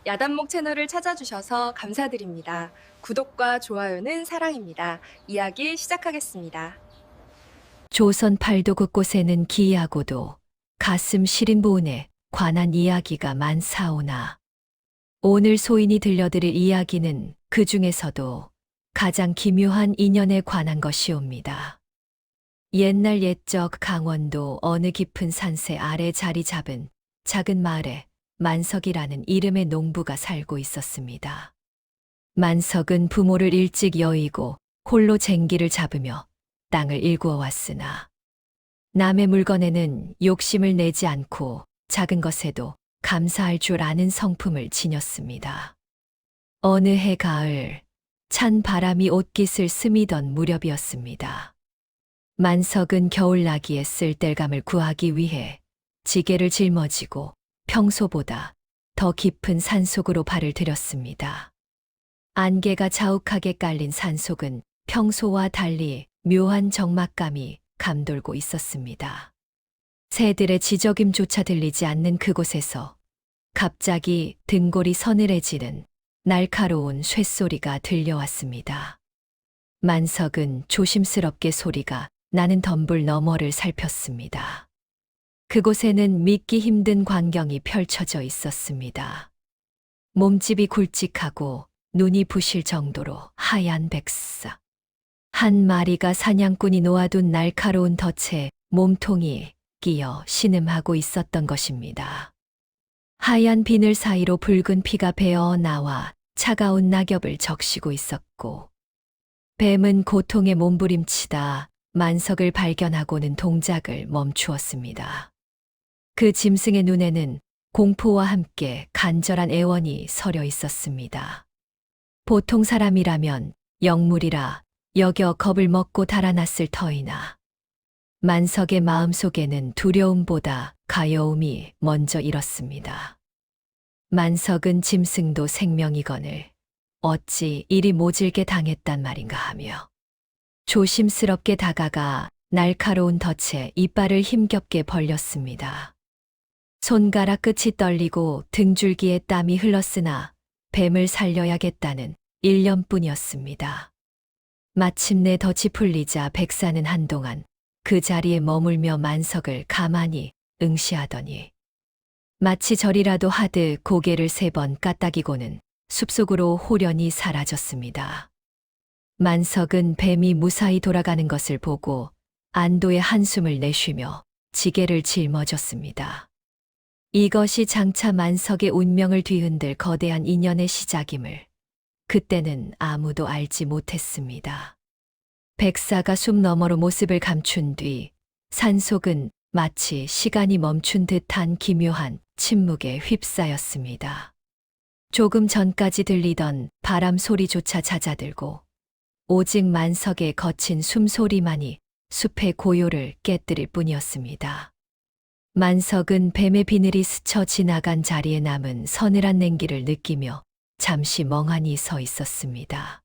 야단목 채널을 찾아주셔서 감사드립니다. 구독과 좋아요는 사랑입니다. 이야기 시작하겠습니다. 조선 팔도 곳곳에는 기이하고도 가슴 시린 부운에 관한 이야기가 많사오나 오늘 소인이 들려드릴 이야기는 그 중에서도 가장 기묘한 인연에 관한 것이옵니다. 옛날 옛적 강원도 어느 깊은 산세 아래 자리 잡은 작은 마을에 만석이라는 이름의 농부가 살고 있었습니다. 만석은 부모를 일찍 여의고 홀로 쟁기를 잡으며 땅을 일구어 왔으나 남의 물건에는 욕심을 내지 않고 작은 것에도 감사할 줄 아는 성품을 지녔습니다. 어느 해 가을, 찬 바람이 옷깃을 스미던 무렵이었습니다. 만석은 겨울나기에 쓸데감을 구하기 위해 지게를 짊어지고 평소보다 더 깊은 산속으로 발을 들였습니다. 안개가 자욱하게 깔린 산속은 평소와 달리 묘한 적막감이 감돌고 있었습니다. 새들의 지저김조차 들리지 않는 그곳에서 갑자기 등골이 서늘해지는 날카로운 쇳소리가 들려왔습니다. 만석은 조심스럽게 소리가 나는 덤불 너머를 살폈습니다. 그곳에는 믿기 힘든 광경이 펼쳐져 있었습니다. 몸집이 굵직하고 눈이 부실 정도로 하얀 백사. 한 마리가 사냥꾼이 놓아둔 날카로운 덫에 몸통이 끼어 신음하고 있었던 것입니다. 하얀 비늘 사이로 붉은 피가 배어 나와 차가운 낙엽을 적시고 있었고, 뱀은 고통에 몸부림치다 만석을 발견하고는 동작을 멈추었습니다. 그 짐승의 눈에는 공포와 함께 간절한 애원이 서려 있었습니다. 보통 사람이라면 영물이라 여겨 겁을 먹고 달아났을 터이나 만석의 마음속에는 두려움보다 가여움이 먼저 일었습니다. 만석은 짐승도 생명이거늘 어찌 이리 모질게 당했단 말인가 하며 조심스럽게 다가가 날카로운 덫에 이빨을 힘겹게 벌렸습니다. 손가락 끝이 떨리고 등줄기에 땀이 흘렀으나 뱀을 살려야겠다는 일념뿐이었습니다. 마침내 덫이 풀리자 백사는 한동안 그 자리에 머물며 만석을 가만히 응시하더니 마치 절이라도 하듯 고개를 3번 까딱이고는 숲속으로 호련히 사라졌습니다. 만석은 뱀이 무사히 돌아가는 것을 보고 안도의 한숨을 내쉬며 지게를 짊어졌습니다. 이것이 장차 만석의 운명을 뒤흔들 거대한 인연의 시작임을 그때는 아무도 알지 못했습니다. 백사가 숲 너머로 모습을 감춘 뒤 산속은 마치 시간이 멈춘 듯한 기묘한 침묵에 휩싸였습니다. 조금 전까지 들리던 바람 소리조차 잦아들고 오직 만석의 거친 숨소리만이 숲의 고요를 깨뜨릴 뿐이었습니다. 만석은 뱀의 비늘이 스쳐 지나간 자리에 남은 서늘한 냉기를 느끼며 잠시 멍하니 서 있었습니다.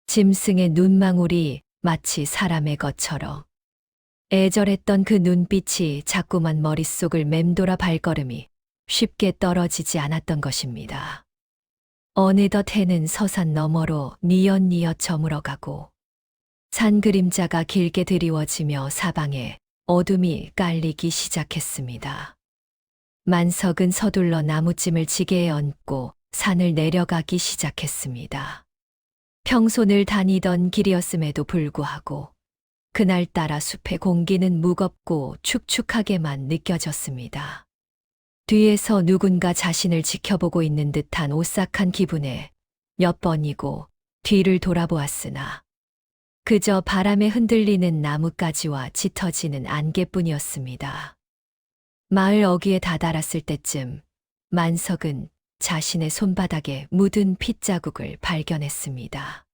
짐승의 눈망울이 마치 사람의 것처럼 애절했던 그 눈빛이 자꾸만 머릿속을 맴돌아 발걸음이 쉽게 떨어지지 않았던 것입니다. 어느덧 해는 서산 너머로 뉘엿뉘엿 저물어가고 산 그림자가 길게 드리워지며 사방에 어둠이 깔리기 시작했습니다. 만석은 서둘러 나무찜을 지게에 얹고 산을 내려가기 시작했습니다. 평소 늘 다니던 길이었음에도 불구하고 그날따라 숲의 공기는 무겁고 축축하게만 느껴졌습니다. 뒤에서 누군가 자신을 지켜보고 있는 듯한 오싹한 기분에 몇 번이고 뒤를 돌아보았으나 그저 바람에 흔들리는 나뭇가지와 짙어지는 안개뿐이었습니다. 마을 어귀에 다다랐을 때쯤 만석은 자신의 손바닥에 묻은 핏자국을 발견했습니다.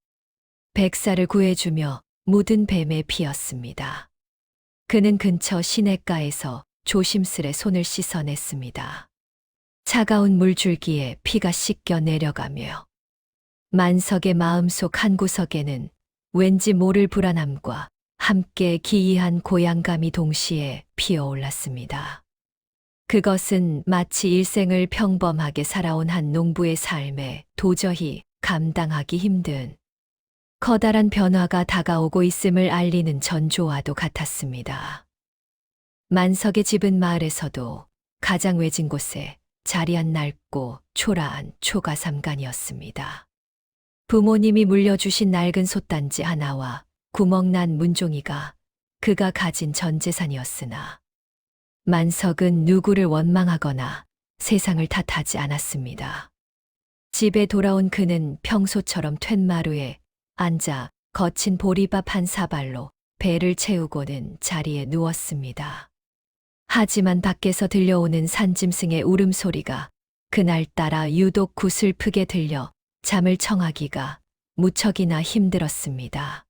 백사를 구해주며 묻은 뱀의 피였습니다. 그는 근처 시냇가에서 조심스레 손을 씻어냈습니다. 차가운 물줄기에 피가 씻겨 내려가며 만석의 마음속 한구석에는 왠지 모를 불안함과 함께 기이한 고향감이 동시에 피어올랐습니다. 그것은 마치 일생을 평범하게 살아온 한 농부의 삶에 도저히 감당하기 힘든 커다란 변화가 다가오고 있음을 알리는 전조와도 같았습니다. 만석의 집은 마을에서도 가장 외진 곳에 자리한 낡고 초라한 초가삼간이었습니다. 부모님이 물려주신 낡은 솥단지 하나와 구멍난 문종이가 그가 가진 전 재산이었으나 만석은 누구를 원망하거나 세상을 탓하지 않았습니다. 집에 돌아온 그는 평소처럼 툇마루에 앉아 거친 보리밥 한 사발로 배를 채우고는 자리에 누웠습니다. 하지만 밖에서 들려오는 산짐승의 울음소리가 그날따라 유독 구슬프게 들려 잠을 청하기가 무척이나 힘들었습니다.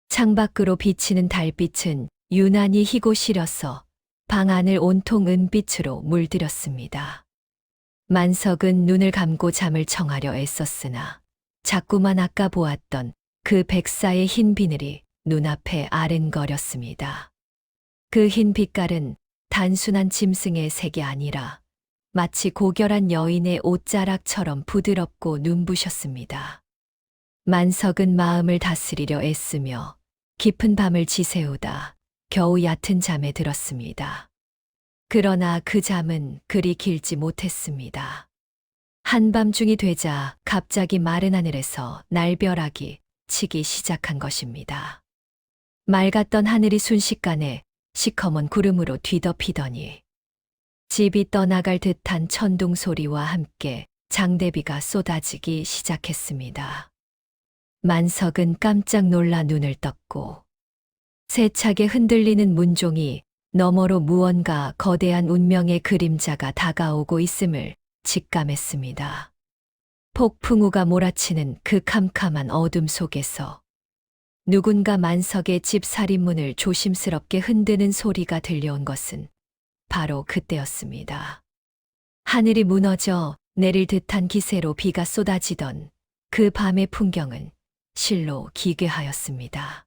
창밖으로 비치는 달빛은 유난히 희고 시려서 방 안을 온통 은빛으로 물들였습니다. 만석은 눈을 감고 잠을 청하려 애썼으나 자꾸만 아까 보았던 그 백사의 흰 비늘이 눈앞에 아른거렸습니다. 그 흰 빛깔은 단순한 짐승의 색이 아니라 마치 고결한 여인의 옷자락처럼 부드럽고 눈부셨습니다. 만석은 마음을 다스리려 애쓰며 깊은 밤을 지새우다 겨우 얕은 잠에 들었습니다. 그러나 그 잠은 그리 길지 못했습니다. 한밤중이 되자 갑자기 마른 하늘에서 날벼락이 치기 시작한 것입니다. 맑았던 하늘이 순식간에 시커먼 구름으로 뒤덮이더니 집이 떠나갈 듯한 천둥 소리와 함께 장대비가 쏟아지기 시작했습니다. 만석은 깜짝 놀라 눈을 떴고 세차게 흔들리는 문종이 너머로 무언가 거대한 운명의 그림자가 다가오고 있음을 직감했습니다. 폭풍우가 몰아치는 그 캄캄한 어둠 속에서 누군가 만석의 집 살인문을 조심스럽게 흔드는 소리가 들려온 것은 바로 그때였습니다. 하늘이 무너져 내릴 듯한 기세로 비가 쏟아지던 그 밤의 풍경은 실로 기괴하였습니다.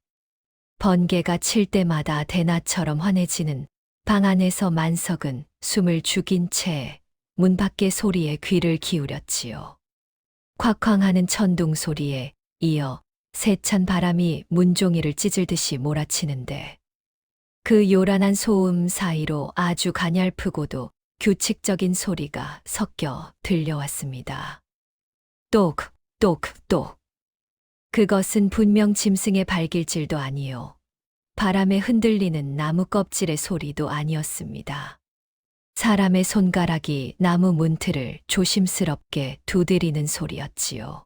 번개가 칠 때마다 대낮처럼 환해지는 방 안에서 만석은 숨을 죽인 채 문 밖의 소리에 귀를 기울였지요. 콱콱하는 천둥 소리에 이어 세찬 바람이 문종이를 찢을듯이 몰아치는데 그 요란한 소음 사이로 아주 가냘프고도 규칙적인 소리가 섞여 들려왔습니다. 똑, 똑, 똑. 그것은 분명 짐승의 발길질도 아니요. 바람에 흔들리는 나무 껍질의 소리도 아니었습니다. 사람의 손가락이 나무 문틀을 조심스럽게 두드리는 소리였지요.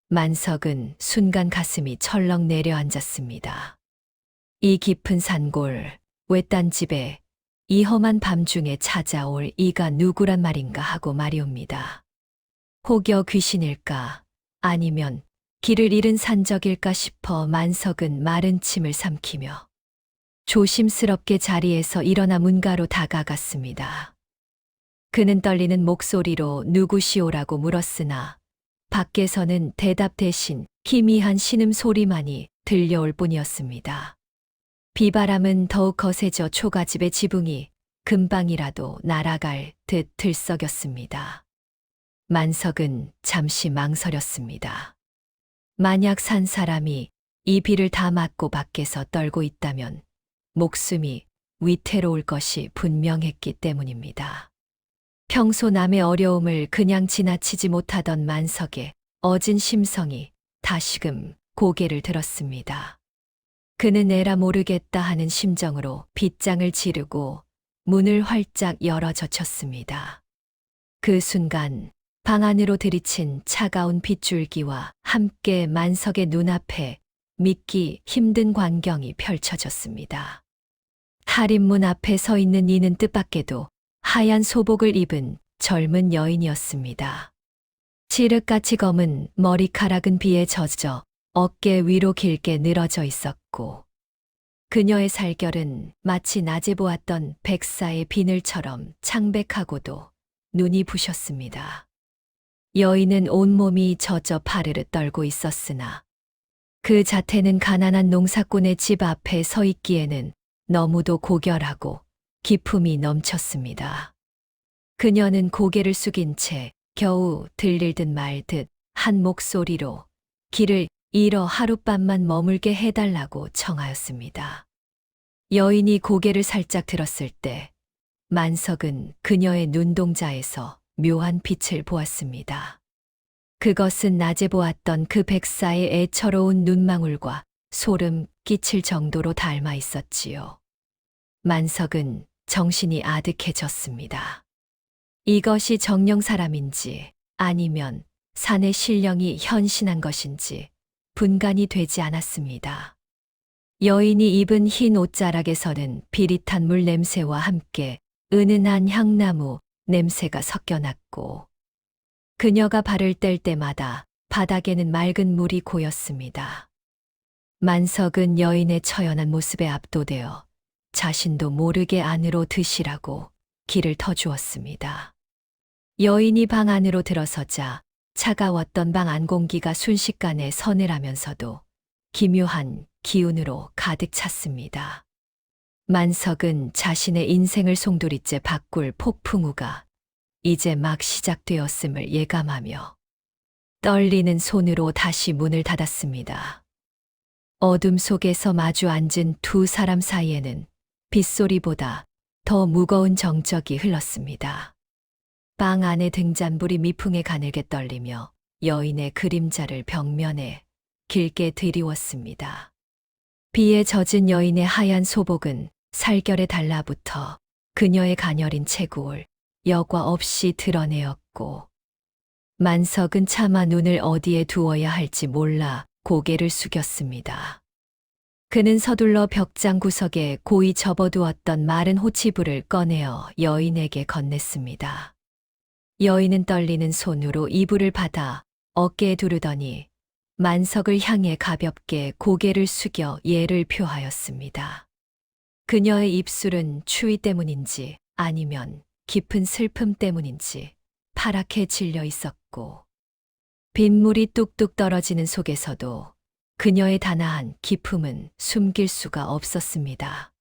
만석은 순간 가슴이 철렁 내려앉았습니다. 이 깊은 산골, 외딴 집에 이 험한 밤중에 찾아올 이가 누구란 말인가 하고 말이옵니다. 혹여 귀신일까 아니면 길을 잃은 산적일까 싶어 만석은 마른 침을 삼키며 조심스럽게 자리에서 일어나 문가로 다가갔습니다. 그는 떨리는 목소리로 누구시오라고 물었으나 밖에서는 대답 대신 희미한 신음소리만이 들려올 뿐이었습니다. 비바람은 더욱 거세져 초가집의 지붕이 금방이라도 날아갈 듯 들썩였습니다. 만석은 잠시 망설였습니다. 만약 산 사람이 이 비를 다 맞고 밖에서 떨고 있다면 목숨이 위태로울 것이 분명했기 때문입니다. 평소 남의 어려움을 그냥 지나치지 못하던 만석의 어진 심성이 다시금 고개를 들었습니다. 그는 에라 모르겠다 하는 심정으로 빗장을 지르고 문을 활짝 열어 젖혔습니다. 그 순간 방 안으로 들이친 차가운 빗줄기와 함께 만석의 눈앞에 믿기 힘든 광경이 펼쳐졌습니다. 할인문 앞에 서 있는 이는 뜻밖에도 하얀 소복을 입은 젊은 여인이었습니다. 칠흑같이 검은 머리카락은 비에 젖어 어깨 위로 길게 늘어져 있었고 그녀의 살결은 마치 낮에 보았던 백사의 비늘처럼 창백하고도 눈이 부셨습니다. 여인은 온몸이 젖어 파르르 떨고 있었으나 그 자태는 가난한 농사꾼의 집 앞에 서 있기에는 너무도 고결하고 기품이 넘쳤습니다. 그녀는 고개를 숙인 채 겨우 들릴 듯 말 듯 한 목소리로 길을 잃어 하룻밤만 머물게 해달라고 청하였습니다. 여인이 고개를 살짝 들었을 때 만석은 그녀의 눈동자에서 묘한 빛을 보았습니다. 그것은 낮에 보았던 그 백사의 애처로운 눈망울과 소름 끼칠 정도로 닮아 있었지요. 만석은 정신이 아득해졌습니다. 이것이 정령 사람인지 아니면 산의 신령이 현신한 것인지 분간이 되지 않았습니다. 여인이 입은 흰 옷자락에서는 비릿한 물 냄새와 함께 은은한 향나무 냄새가 섞여 났고 그녀가 발을 뗄 때마다 바닥에는 맑은 물이 고였습니다. 만석은 여인의 처연한 모습에 압도되어 자신도 모르게 안으로 드시라고 길을 터주었습니다. 여인이 방 안으로 들어서자 차가웠던 방 안 공기가 순식간에 서늘하면서도 기묘한 기운으로 가득 찼습니다. 만석은 자신의 인생을 송두리째 바꿀 폭풍우가 이제 막 시작되었음을 예감하며 떨리는 손으로 다시 문을 닫았습니다. 어둠 속에서 마주 앉은 두 사람 사이에는 빗소리보다 더 무거운 정적이 흘렀습니다. 방 안의 등잔불이 미풍에 가늘게 떨리며 여인의 그림자를 벽면에 길게 드리웠습니다. 비에 젖은 여인의 하얀 소복은 살결에 달라붙어 그녀의 가녀린 체구를 여과 없이 드러내었고 만석은 차마 눈을 어디에 두어야 할지 몰라 고개를 숙였습니다. 그는 서둘러 벽장 구석에 고이 접어두었던 마른 호치부를 꺼내어 여인에게 건넸습니다. 여인은 떨리는 손으로 이불을 받아 어깨에 두르더니 만석을 향해 가볍게 고개를 숙여 예를 표하였습니다. 그녀의 입술은 추위 때문인지 아니면 깊은 슬픔 때문인지 파랗게 질려 있었고 빗물이 뚝뚝 떨어지는 속에서도 그녀의 단아한 기품은 숨길 수가 없었습니다.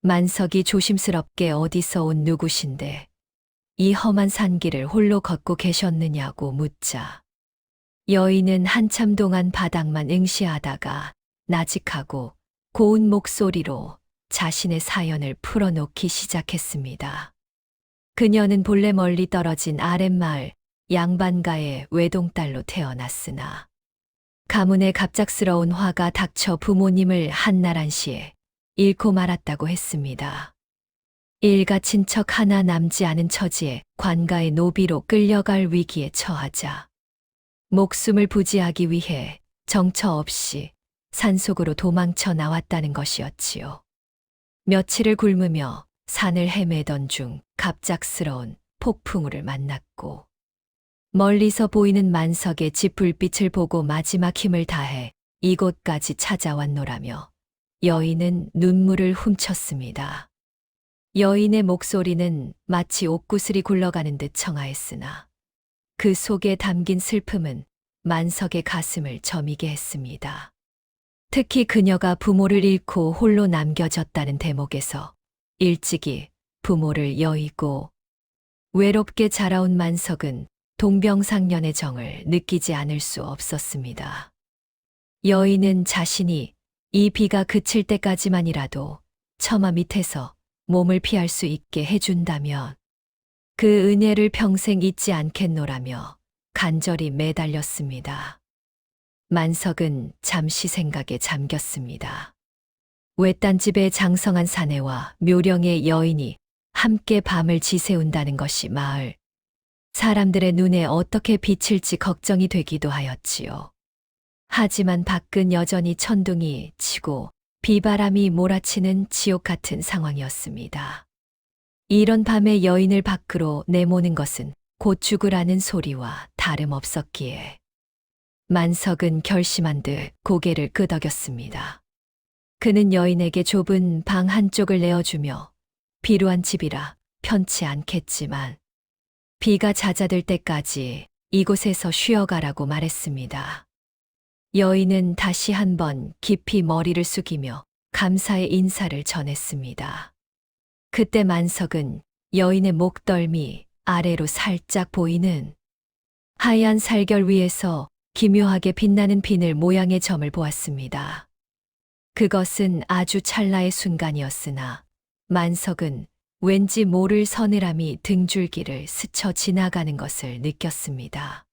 만석이 조심스럽게 어디서 온 누구신데 이 험한 산길을 홀로 걷고 계셨느냐고 묻자 여인은 한참 동안 바닥만 응시하다가 나직하고 고운 목소리로 자신의 사연을 풀어놓기 시작했습니다. 그녀는 본래 멀리 떨어진 아랫마을 양반가의 외동딸로 태어났으나 가문의 갑작스러운 화가 닥쳐 부모님을 한나란시에 잃고 말았다고 했습니다. 일가 친척 하나 남지 않은 처지에 관가의 노비로 끌려갈 위기에 처하자 목숨을 부지하기 위해 정처 없이 산속으로 도망쳐 나왔다는 것이었지요. 며칠을 굶으며 산을 헤매던 중 갑작스러운 폭풍우를 만났고 멀리서 보이는 만석의 집 불빛을 보고 마지막 힘을 다해 이곳까지 찾아왔노라며 여인은 눈물을 훔쳤습니다. 여인의 목소리는 마치 옥구슬이 굴러가는 듯 청아했으나 그 속에 담긴 슬픔은 만석의 가슴을 저미게 했습니다. 특히 그녀가 부모를 잃고 홀로 남겨졌다는 대목에서 일찍이 부모를 여의고 외롭게 자라온 만석은 동병상련의 정을 느끼지 않을 수 없었습니다. 여인은 자신이 이 비가 그칠 때까지만이라도 처마 밑에서 몸을 피할 수 있게 해준다면 그 은혜를 평생 잊지 않겠노라며 간절히 매달렸습니다. 만석은 잠시 생각에 잠겼습니다. 외딴 집의 장성한 사내와 묘령의 여인이 함께 밤을 지새운다는 것이 마을 사람들의 눈에 어떻게 비칠지 걱정이 되기도 하였지요. 하지만 밖은 여전히 천둥이 치고 비바람이 몰아치는 지옥 같은 상황이었습니다. 이런 밤에 여인을 밖으로 내모는 것은 곧 죽으라는 소리와 다름없었기에 만석은 결심한 듯 고개를 끄덕였습니다. 그는 여인에게 좁은 방 한쪽을 내어주며 비루한 집이라 편치 않겠지만 비가 잦아들 때까지 이곳에서 쉬어가라고 말했습니다. 여인은 다시 한번 깊이 머리를 숙이며 감사의 인사를 전했습니다. 그때 만석은 여인의 목덜미 아래로 살짝 보이는 하얀 살결 위에서 기묘하게 빛나는 비늘 모양의 점을 보았습니다. 그것은 아주 찰나의 순간이었으나 만석은 왠지 모를 서늘함이 등줄기를 스쳐 지나가는 것을 느꼈습니다.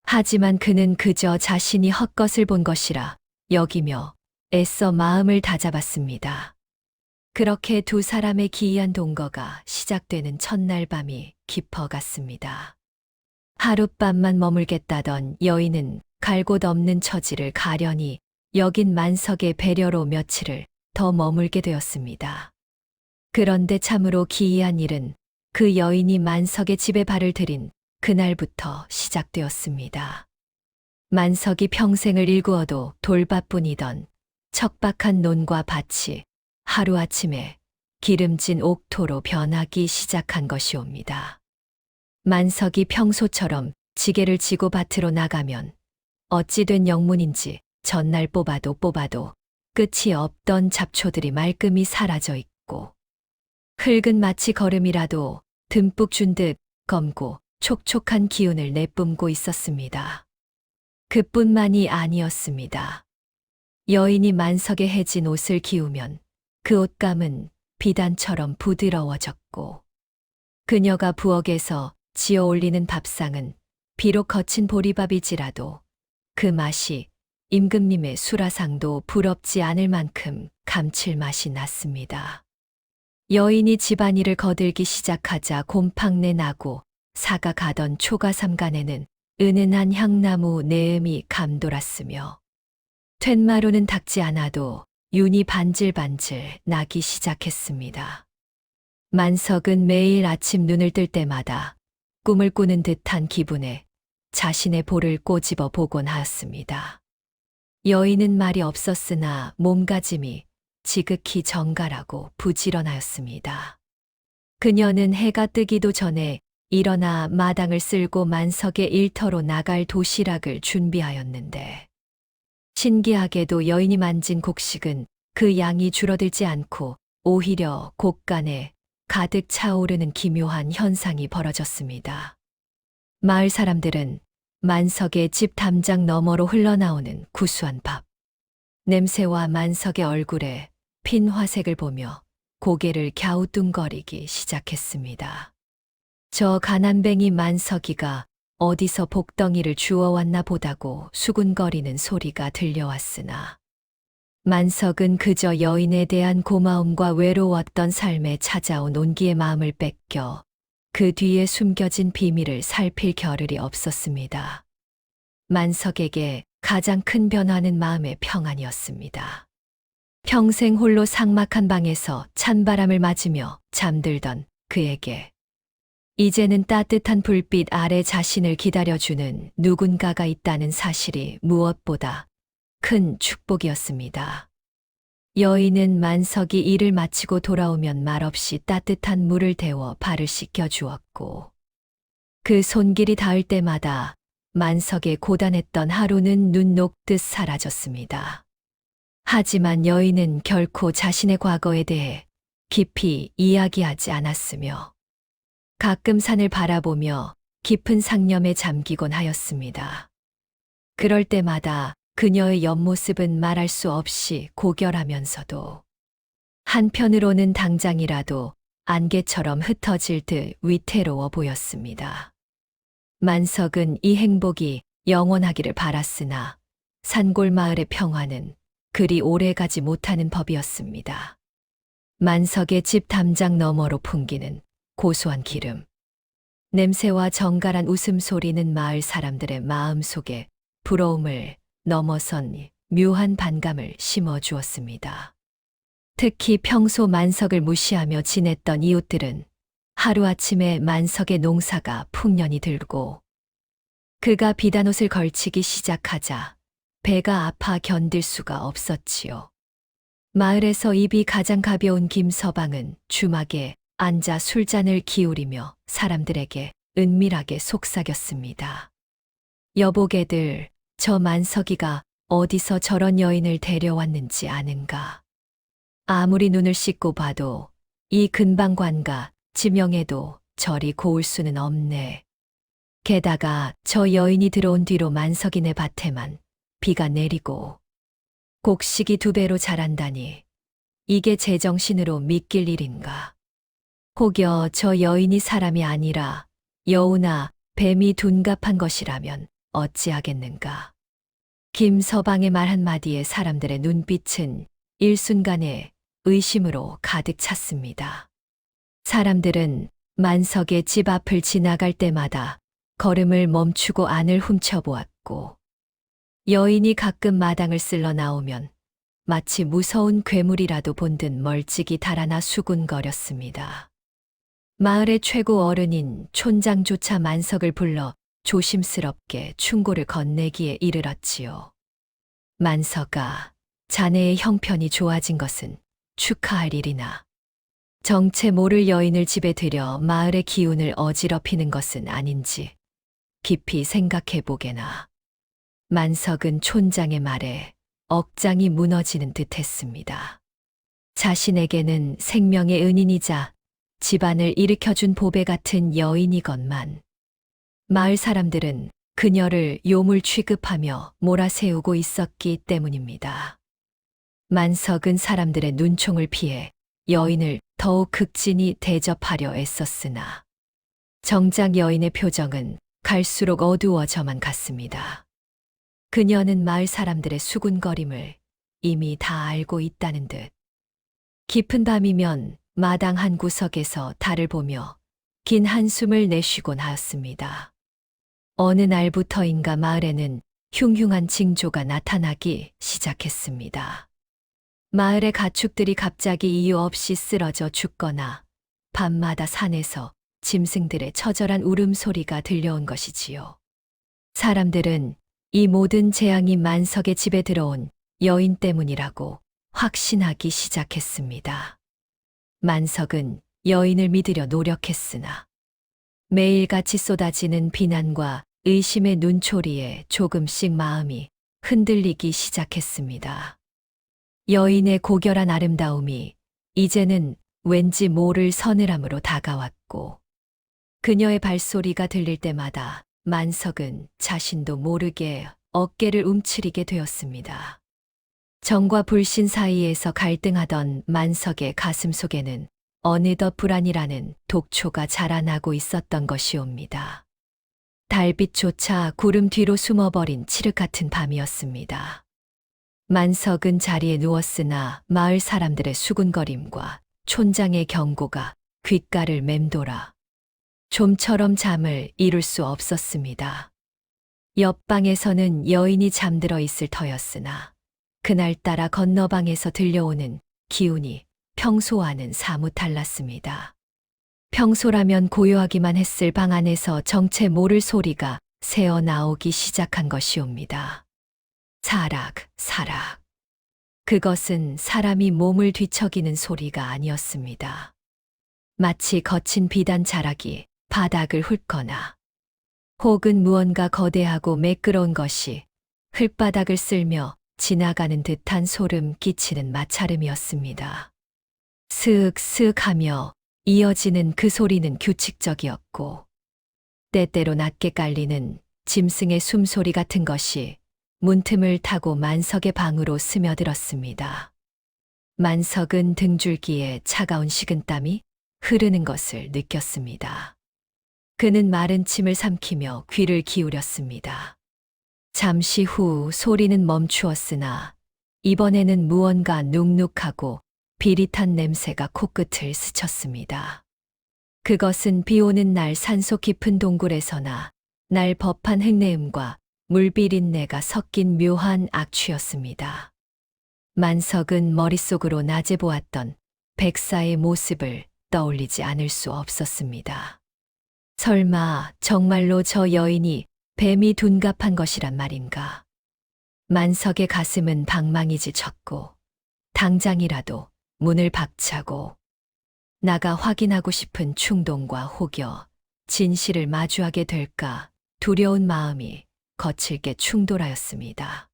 하지만 그는 그저 자신이 헛것을 본 것이라 여기며 애써 마음을 다잡았습니다. 그렇게 두 사람의 기이한 동거가 시작되는 첫날 밤이 깊어갔습니다. 하룻밤만 머물겠다던 여인은 갈 곳 없는 처지를 가련히 여긴 만석의 배려로 며칠을 더 머물게 되었습니다. 그런데 참으로 기이한 일은 그 여인이 만석의 집에 발을 들인 그날부터 시작되었습니다. 만석이 평생을 일구어도 돌밭뿐이던 척박한 논과 밭이 하루아침에 기름진 옥토로 변하기 시작한 것이옵니다. 만석이 평소처럼 지게를 지고 밭으로 나가면 어찌 된 영문인지 전날 뽑아도 끝이 없던 잡초들이 말끔히 사라져 있고 흙은 마치 거름이라도 듬뿍 준 듯 검고 촉촉한 기운을 내뿜고 있었습니다. 그뿐만이 아니었습니다. 여인이 만석에 해진 옷을 기우면 그 옷감은 비단처럼 부드러워졌고 그녀가 부엌에서 지어 올리는 밥상은 비록 거친 보리밥이지라도 그 맛이 임금님의 수라상도 부럽지 않을 만큼 감칠맛이 났습니다. 여인이 집안일을 거들기 시작하자 곰팡내 나고 사가 가던 초가삼간에는 은은한 향나무 내음이 감돌았으며 툇마루는 닦지 않아도 윤이 반질반질 나기 시작했습니다. 만석은 매일 아침 눈을 뜰 때마다 꿈을 꾸는 듯한 기분에 자신의 볼을 꼬집어 보곤 하였습니다. 여인은 말이 없었으나 몸가짐이 지극히 정갈하고 부지런하였습니다. 그녀는 해가 뜨기도 전에 일어나 마당을 쓸고 만석의 일터로 나갈 도시락을 준비하였는데 신기하게도 여인이 만진 곡식은 그 양이 줄어들지 않고 오히려 곡간에 가득 차오르는 기묘한 현상이 벌어졌습니다. 마을 사람들은 만석의 집 담장 너머로 흘러나오는 구수한 밥, 냄새와 만석의 얼굴에 핀 화색을 보며 고개를 갸우뚱거리기 시작했습니다. 저 가난뱅이 만석이가 어디서 복덩이를 주워왔나 보다고 수군거리는 소리가 들려왔으나 만석은 그저 여인에 대한 고마움과 외로웠던 삶에 찾아온 온기의 마음을 뺏겨 그 뒤에 숨겨진 비밀을 살필 겨를이 없었습니다. 만석에게 가장 큰 변화는 마음의 평안이었습니다. 평생 홀로 삭막한 방에서 찬바람을 맞으며 잠들던 그에게 이제는 따뜻한 불빛 아래 자신을 기다려주는 누군가가 있다는 사실이 무엇보다 큰 축복이었습니다. 여인은 만석이 일을 마치고 돌아오면 말없이 따뜻한 물을 데워 발을 씻겨 주었고 그 손길이 닿을 때마다 만석의 고단했던 하루는 눈 녹듯 사라졌습니다. 하지만 여인은 결코 자신의 과거에 대해 깊이 이야기하지 않았으며 가끔 산을 바라보며 깊은 상념에 잠기곤 하였습니다. 그럴 때마다 그녀의 옆모습은 말할 수 없이 고결하면서도 한편으로는 당장이라도 안개처럼 흩어질 듯 위태로워 보였습니다. 만석은 이 행복이 영원하기를 바랐으나 산골 마을의 평화는 그리 오래가지 못하는 법이었습니다. 만석의 집 담장 너머로 풍기는 고소한 기름, 냄새와 정갈한 웃음소리는 마을 사람들의 마음속에 부러움을 넘어선 묘한 반감을 심어주었습니다. 특히 평소 만석을 무시하며 지냈던 이웃들은 하루아침에 만석의 농사가 풍년이 들고 그가 비단옷을 걸치기 시작하자 배가 아파 견딜 수가 없었지요. 마을에서 입이 가장 가벼운 김서방은 주막에 앉아 술잔을 기울이며 사람들에게 은밀하게 속삭였습니다. 여보게들, 저 만석이가 어디서 저런 여인을 데려왔는지 아는가? 아무리 눈을 씻고 봐도 이 근방관과 지명에도 저리 고울 수는 없네. 게다가 저 여인이 들어온 뒤로 만석이네 밭에만 비가 내리고 곡식이 2배로 자란다니 이게 제정신으로 믿길 일인가. 혹여 저 여인이 사람이 아니라 여우나 뱀이 둔갑한 것이라면 어찌하겠는가. 김서방의 말 한마디에 사람들의 눈빛은 일순간에 의심으로 가득 찼습니다. 사람들은 만석의 집 앞을 지나갈 때마다 걸음을 멈추고 안을 훔쳐보았고, 여인이 가끔 마당을 쓸러 나오면 마치 무서운 괴물이라도 본 듯 멀찍이 달아나 수군거렸습니다. 마을의 최고 어른인 촌장조차 만석을 불러 조심스럽게 충고를 건네기에 이르렀지요. 만석아, 자네의 형편이 좋아진 것은 축하할 일이나 정체 모를 여인을 집에 들여 마을의 기운을 어지럽히는 것은 아닌지 깊이 생각해 보게나. 만석은 촌장의 말에 억장이 무너지는 듯 했습니다. 자신에게는 생명의 은인이자 집안을 일으켜준 보배 같은 여인이건만 마을 사람들은 그녀를 요물 취급하며 몰아세우고 있었기 때문입니다. 만석은 사람들의 눈총을 피해 여인을 더욱 극진히 대접하려 애썼으나 정작 여인의 표정은 갈수록 어두워져만 갔습니다. 그녀는 마을 사람들의 수군거림을 이미 다 알고 있다는 듯 깊은 밤이면 마당 한 구석에서 달을 보며 긴 한숨을 내쉬곤 하였습니다. 어느 날부터인가 마을에는 흉흉한 징조가 나타나기 시작했습니다. 마을의 가축들이 갑자기 이유 없이 쓰러져 죽거나 밤마다 산에서 짐승들의 처절한 울음소리가 들려온 것이지요. 사람들은 이 모든 재앙이 만석의 집에 들어온 여인 때문이라고 확신하기 시작했습니다. 만석은 여인을 믿으려 노력했으나 매일같이 쏟아지는 비난과 의심의 눈초리에 조금씩 마음이 흔들리기 시작했습니다. 여인의 고결한 아름다움이 이제는 왠지 모를 서늘함으로 다가왔고, 그녀의 발소리가 들릴 때마다 만석은 자신도 모르게 어깨를 움츠리게 되었습니다. 정과 불신 사이에서 갈등하던 만석의 가슴 속에는 어느덧 불안이라는 독초가 자라나고 있었던 것이옵니다. 달빛조차 구름 뒤로 숨어버린 칠흑 같은 밤이었습니다. 만석은 자리에 누웠으나 마을 사람들의 수군거림과 촌장의 경고가 귓가를 맴돌아 좀처럼 잠을 이룰 수 없었습니다. 옆방에서는 여인이 잠들어 있을 터였으나 그날따라 건너방에서 들려오는 기운이 평소와는 사뭇 달랐습니다. 평소라면 고요하기만 했을 방 안에서 정체 모를 소리가 새어 나오기 시작한 것이옵니다. 사락, 사락. 그것은 사람이 몸을 뒤척이는 소리가 아니었습니다. 마치 거친 비단 자락이 바닥을 훑거나 혹은 무언가 거대하고 매끄러운 것이 흙바닥을 쓸며 지나가는 듯한 소름 끼치는 마찰음이었습니다. 스윽스윽 하며 이어지는 그 소리는 규칙적이었고, 때때로 낮게 깔리는 짐승의 숨소리 같은 것이 문틈을 타고 만석의 방으로 스며들었습니다. 만석은 등줄기에 차가운 식은땀이 흐르는 것을 느꼈습니다. 그는 마른 침을 삼키며 귀를 기울였습니다. 잠시 후 소리는 멈추었으나 이번에는 무언가 눅눅하고 비릿한 냄새가 코끝을 스쳤습니다. 그것은 비 오는 날 산속 깊은 동굴에서나 날 법한 흙내음과 물비린내가 섞인 묘한 악취였습니다. 만석은 머릿속으로 낮에 보았던 백사의 모습을 떠올리지 않을 수 없었습니다. 설마 정말로 저 여인이 뱀이 둔갑한 것이란 말인가. 만석의 가슴은 방망이질 쳤고 당장이라도 문을 박차고 나가 확인하고 싶은 충동과 혹여 진실을 마주하게 될까 두려운 마음이 거칠게 충돌하였습니다.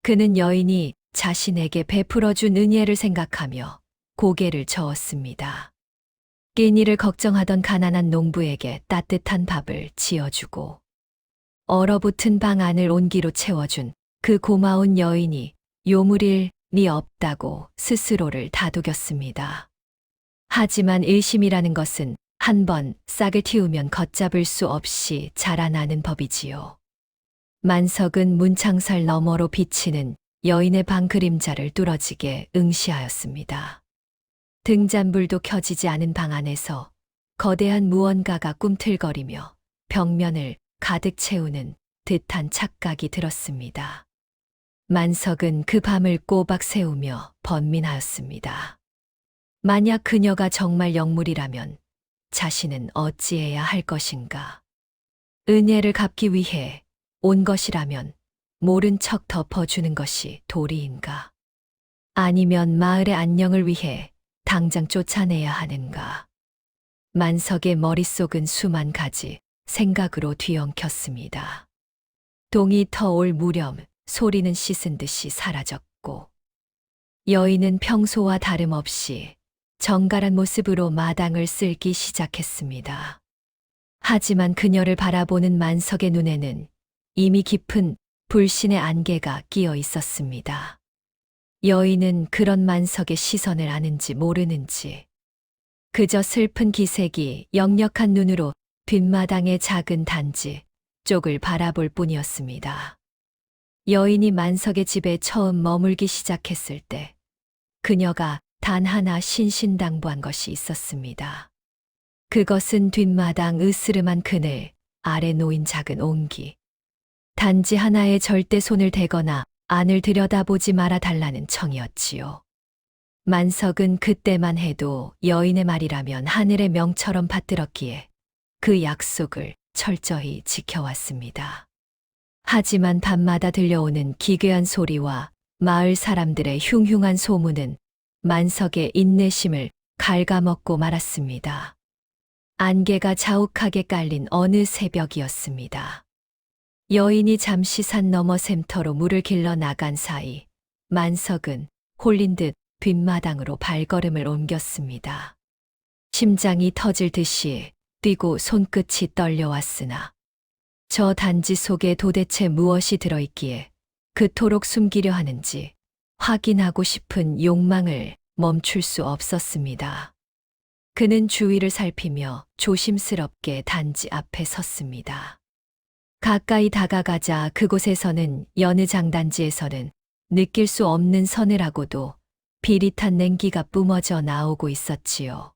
그는 여인이 자신에게 베풀어준 은혜를 생각하며 고개를 저었습니다. 끼니를 걱정하던 가난한 농부에게 따뜻한 밥을 지어주고 얼어붙은 방 안을 온기로 채워준 그 고마운 여인이 요물일 리 없다고 스스로를 다독였습니다. 하지만 일심이라는 것은 한 번 싹을 틔우면 걷잡을 수 없이 자라나는 법이지요. 만석은 문창살 너머로 비치는 여인의 방 그림자를 뚫어지게 응시하였습니다. 등잔불도 켜지지 않은 방 안에서 거대한 무언가가 꿈틀거리며 벽면을 가득 채우는 듯한 착각이 들었습니다. 만석은 그 밤을 꼬박 새우며 번민하였습니다. 만약 그녀가 정말 영물이라면 자신은 어찌해야 할 것인가? 은혜를 갚기 위해 온 것이라면 모른 척 덮어주는 것이 도리인가? 아니면 마을의 안녕을 위해 당장 쫓아내야 하는가? 만석의 머릿속은 수만 가지 생각으로 뒤엉켰습니다. 동이 터올 무렴 소리는 씻은 듯이 사라졌고 여인은 평소와 다름없이 정갈한 모습으로 마당을 쓸기 시작했습니다. 하지만 그녀를 바라보는 만석의 눈에는 이미 깊은 불신의 안개가 끼어 있었습니다. 여인은 그런 만석의 시선을 아는지 모르는지 그저 슬픈 기색이 역력한 눈으로 뒷마당의 작은 단지 쪽을 바라볼 뿐이었습니다. 여인이 만석의 집에 처음 머물기 시작했을 때 그녀가 단 하나 신신당부한 것이 있었습니다. 그것은 뒷마당 으스름한 그늘 아래 놓인 작은 옹기. 단지 하나에 절대 손을 대거나 안을 들여다보지 말아 달라는 청이었지요. 만석은 그때만 해도 여인의 말이라면 하늘의 명처럼 받들었기에 그 약속을 철저히 지켜왔습니다. 하지만 밤마다 들려오는 기괴한 소리와 마을 사람들의 흉흉한 소문은 만석의 인내심을 갉아먹고 말았습니다. 안개가 자욱하게 깔린 어느 새벽이었습니다. 여인이 잠시 산 너머 샘터로 물을 길러 나간 사이 만석은 홀린 듯 뒷마당으로 발걸음을 옮겼습니다. 심장이 터질 듯이 뛰고 손끝이 떨려왔으나 저 단지 속에 도대체 무엇이 들어있기에 그토록 숨기려 하는지 확인하고 싶은 욕망을 멈출 수 없었습니다. 그는 주위를 살피며 조심스럽게 단지 앞에 섰습니다. 가까이 다가가자 그곳에서는 여느 장단지에서는 느낄 수 없는 서늘하고도 비릿한 냉기가 뿜어져 나오고 있었지요.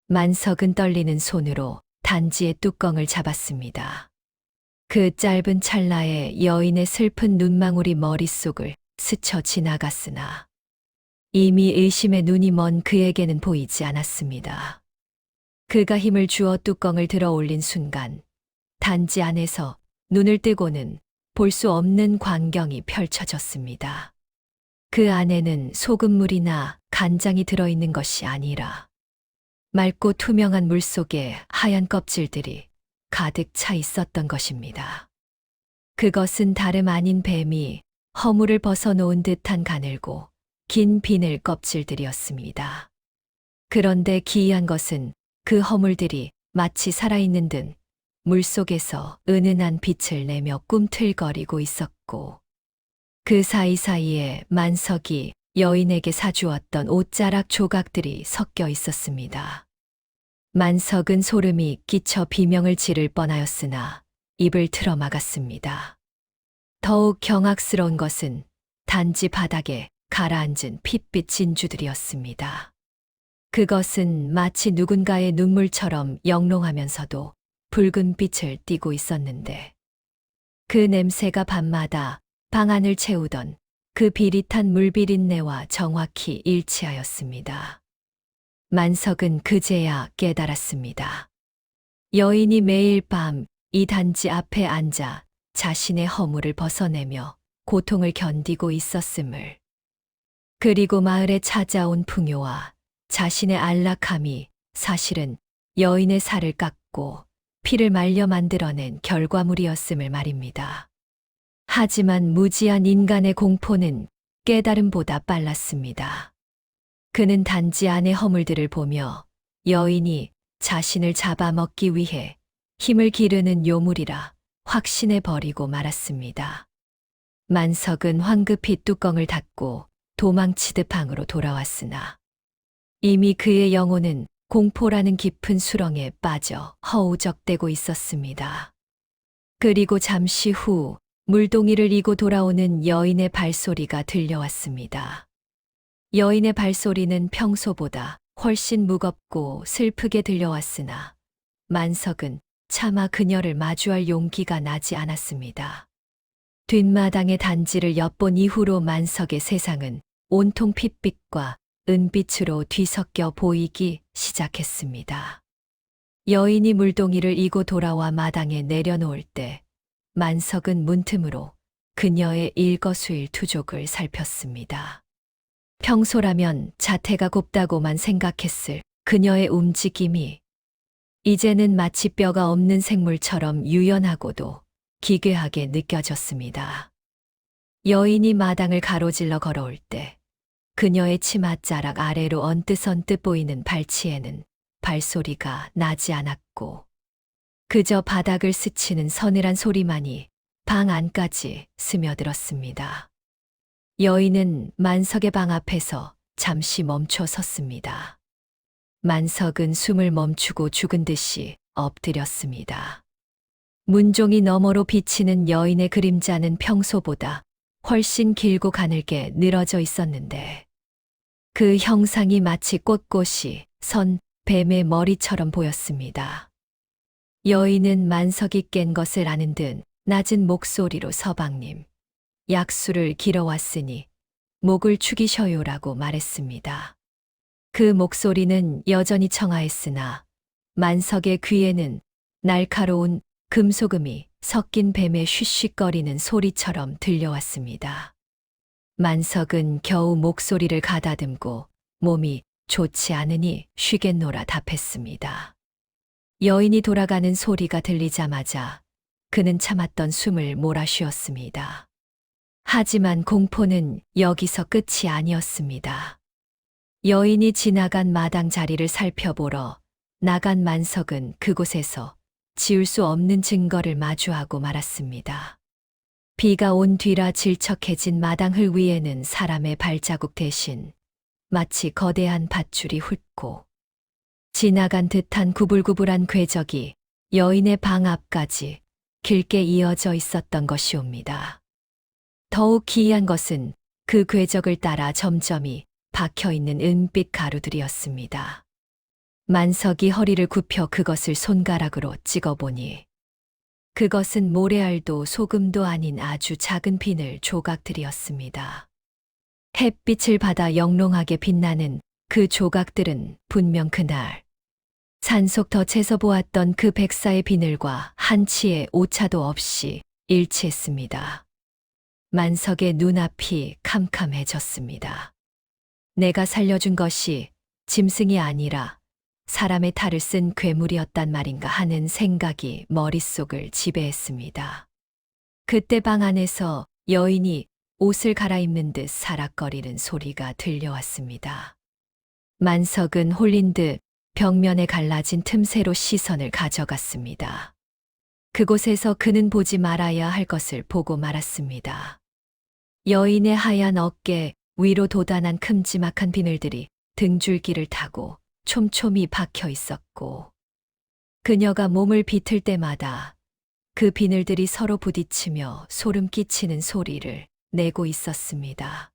만석은 떨리는 손으로 단지의 뚜껑을 잡았습니다. 그 짧은 찰나에 여인의 슬픈 눈망울이 머릿속을 스쳐 지나갔으나 이미 의심의 눈이 먼 그에게는 보이지 않았습니다. 그가 힘을 주어 뚜껑을 들어 올린 순간 단지 안에서 눈을 뜨고는 볼 수 없는 광경이 펼쳐졌습니다. 그 안에는 소금물이나 간장이 들어있는 것이 아니라 맑고 투명한 물 속에 하얀 껍질들이 가득 차 있었던 것입니다. 그것은 다름 아닌 뱀이 허물을 벗어놓은 듯한 가늘고 긴 비늘 껍질들이었습니다. 그런데 기이한 것은 그 허물들이 마치 살아있는 듯 물속에서 은은한 빛을 내며 꿈틀거리고 있었고 그 사이사이에 만석이 여인에게 사주었던 옷자락 조각들이 섞여 있었습니다. 만석은 소름이 끼쳐 비명을 지를 뻔하였으나 입을 틀어 막았습니다. 더욱 경악스러운 것은 단지 바닥에 가라앉은 핏빛 진주들이었습니다. 그것은 마치 누군가의 눈물처럼 영롱하면서도 붉은 빛을 띠고 있었는데 그 냄새가 밤마다 방 안을 채우던 그 비릿한 물비린내와 정확히 일치하였습니다. 만석은 그제야 깨달았습니다. 여인이 매일 밤 이 단지 앞에 앉아 자신의 허물을 벗어내며 고통을 견디고 있었음을. 그리고 마을에 찾아온 풍요와 자신의 안락함이 사실은 여인의 살을 깎고 피를 말려 만들어낸 결과물이었음을 말입니다. 하지만 무지한 인간의 공포는 깨달음보다 빨랐습니다. 그는 단지 안의 허물들을 보며 여인이 자신을 잡아먹기 위해 힘을 기르는 요물이라 확신해 버리고 말았습니다. 만석은 황급히 뚜껑을 닫고 도망치듯 방으로 돌아왔으나 이미 그의 영혼은 공포라는 깊은 수렁에 빠져 허우적대고 있었습니다. 그리고 잠시 후 물동이를 이고 돌아오는 여인의 발소리가 들려왔습니다. 여인의 발소리는 평소보다 훨씬 무겁고 슬프게 들려왔으나 만석은 차마 그녀를 마주할 용기가 나지 않았습니다. 뒷마당의 단지를 엿본 이후로 만석의 세상은 온통 핏빛과 은빛으로 뒤섞여 보이기 시작했습니다. 여인이 물동이를 이고 돌아와 마당에 내려놓을 때 만석은 문틈으로 그녀의 일거수일투족을 살폈습니다. 평소라면 자태가 곱다고만 생각했을 그녀의 움직임이 이제는 마치 뼈가 없는 생물처럼 유연하고도 기괴하게 느껴졌습니다. 여인이 마당을 가로질러 걸어올 때 그녀의 치맛자락 아래로 언뜻언뜻 보이는 발치에는 발소리가 나지 않았고 그저 바닥을 스치는 서늘한 소리만이 방 안까지 스며들었습니다. 여인은 만석의 방 앞에서 잠시 멈춰 섰습니다. 만석은 숨을 멈추고 죽은 듯이 엎드렸습니다. 문종이 너머로 비치는 여인의 그림자는 평소보다 훨씬 길고 가늘게 늘어져 있었는데 그 형상이 마치 꼿꼿이 선 뱀의 머리처럼 보였습니다. 여인은 만석이 깬 것을 아는 듯 낮은 목소리로 서방님, 약수를 길어왔으니 목을 축이셔요라고 말했습니다. 그 목소리는 여전히 청아했으나 만석의 귀에는 날카로운 금소금이 섞인 뱀의 쉬쉬거리는 소리처럼 들려왔습니다. 만석은 겨우 목소리를 가다듬고 몸이 좋지 않으니 쉬겠노라 답했습니다. 여인이 돌아가는 소리가 들리자마자 그는 참았던 숨을 몰아쉬었습니다. 하지만 공포는 여기서 끝이 아니었습니다. 여인이 지나간 마당 자리를 살펴보러 나간 만석은 그곳에서 지울 수 없는 증거를 마주하고 말았습니다. 비가 온 뒤라 질척해진 마당흙 위에는 사람의 발자국 대신 마치 거대한 밧줄이 훑고 지나간 듯한 구불구불한 궤적이 여인의 방 앞까지 길게 이어져 있었던 것이옵니다. 더욱 기이한 것은 그 궤적을 따라 점점이 박혀있는 은빛 가루들이었습니다. 만석이 허리를 굽혀 그것을 손가락으로 찍어보니 그것은 모래알도 소금도 아닌 아주 작은 비늘 조각들이었습니다. 햇빛을 받아 영롱하게 빛나는 그 조각들은 분명 그날 산속 덫에서 보았던 그 백사의 비늘과 한치의 오차도 없이 일치했습니다. 만석의 눈앞이 캄캄해졌습니다. 내가 살려준 것이 짐승이 아니라 사람의 탈을 쓴 괴물이었단 말인가 하는 생각이 머릿속을 지배했습니다. 그때 방 안에서 여인이 옷을 갈아입는 듯 사락거리는 소리가 들려왔습니다. 만석은 홀린 듯 벽면에 갈라진 틈새로 시선을 가져갔습니다. 그곳에서 그는 보지 말아야 할 것을 보고 말았습니다. 여인의 하얀 어깨 위로 돋아난 큼지막한 비늘들이 등줄기를 타고 촘촘히 박혀 있었고 그녀가 몸을 비틀 때마다 그 비늘들이 서로 부딪히며 소름 끼치는 소리를 내고 있었습니다.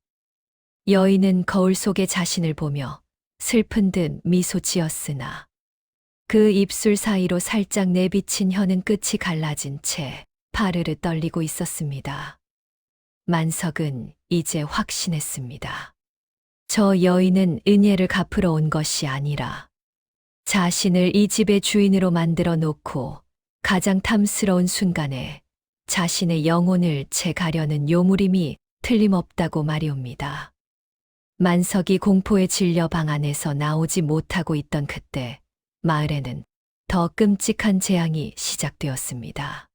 여인은 거울 속의 자신을 보며 슬픈 듯 미소 지었으나 그 입술 사이로 살짝 내비친 혀는 끝이 갈라진 채 파르르 떨리고 있었습니다. 만석은 이제 확신했습니다. 저 여인은 은혜를 갚으러 온 것이 아니라 자신을 이 집의 주인으로 만들어 놓고 가장 탐스러운 순간에 자신의 영혼을 채가려는 요물임이 틀림없다고 말이옵니다. 만석이 공포에 질려 방 안에서 나오지 못하고 있던 그때 마을에는 더 끔찍한 재앙이 시작되었습니다.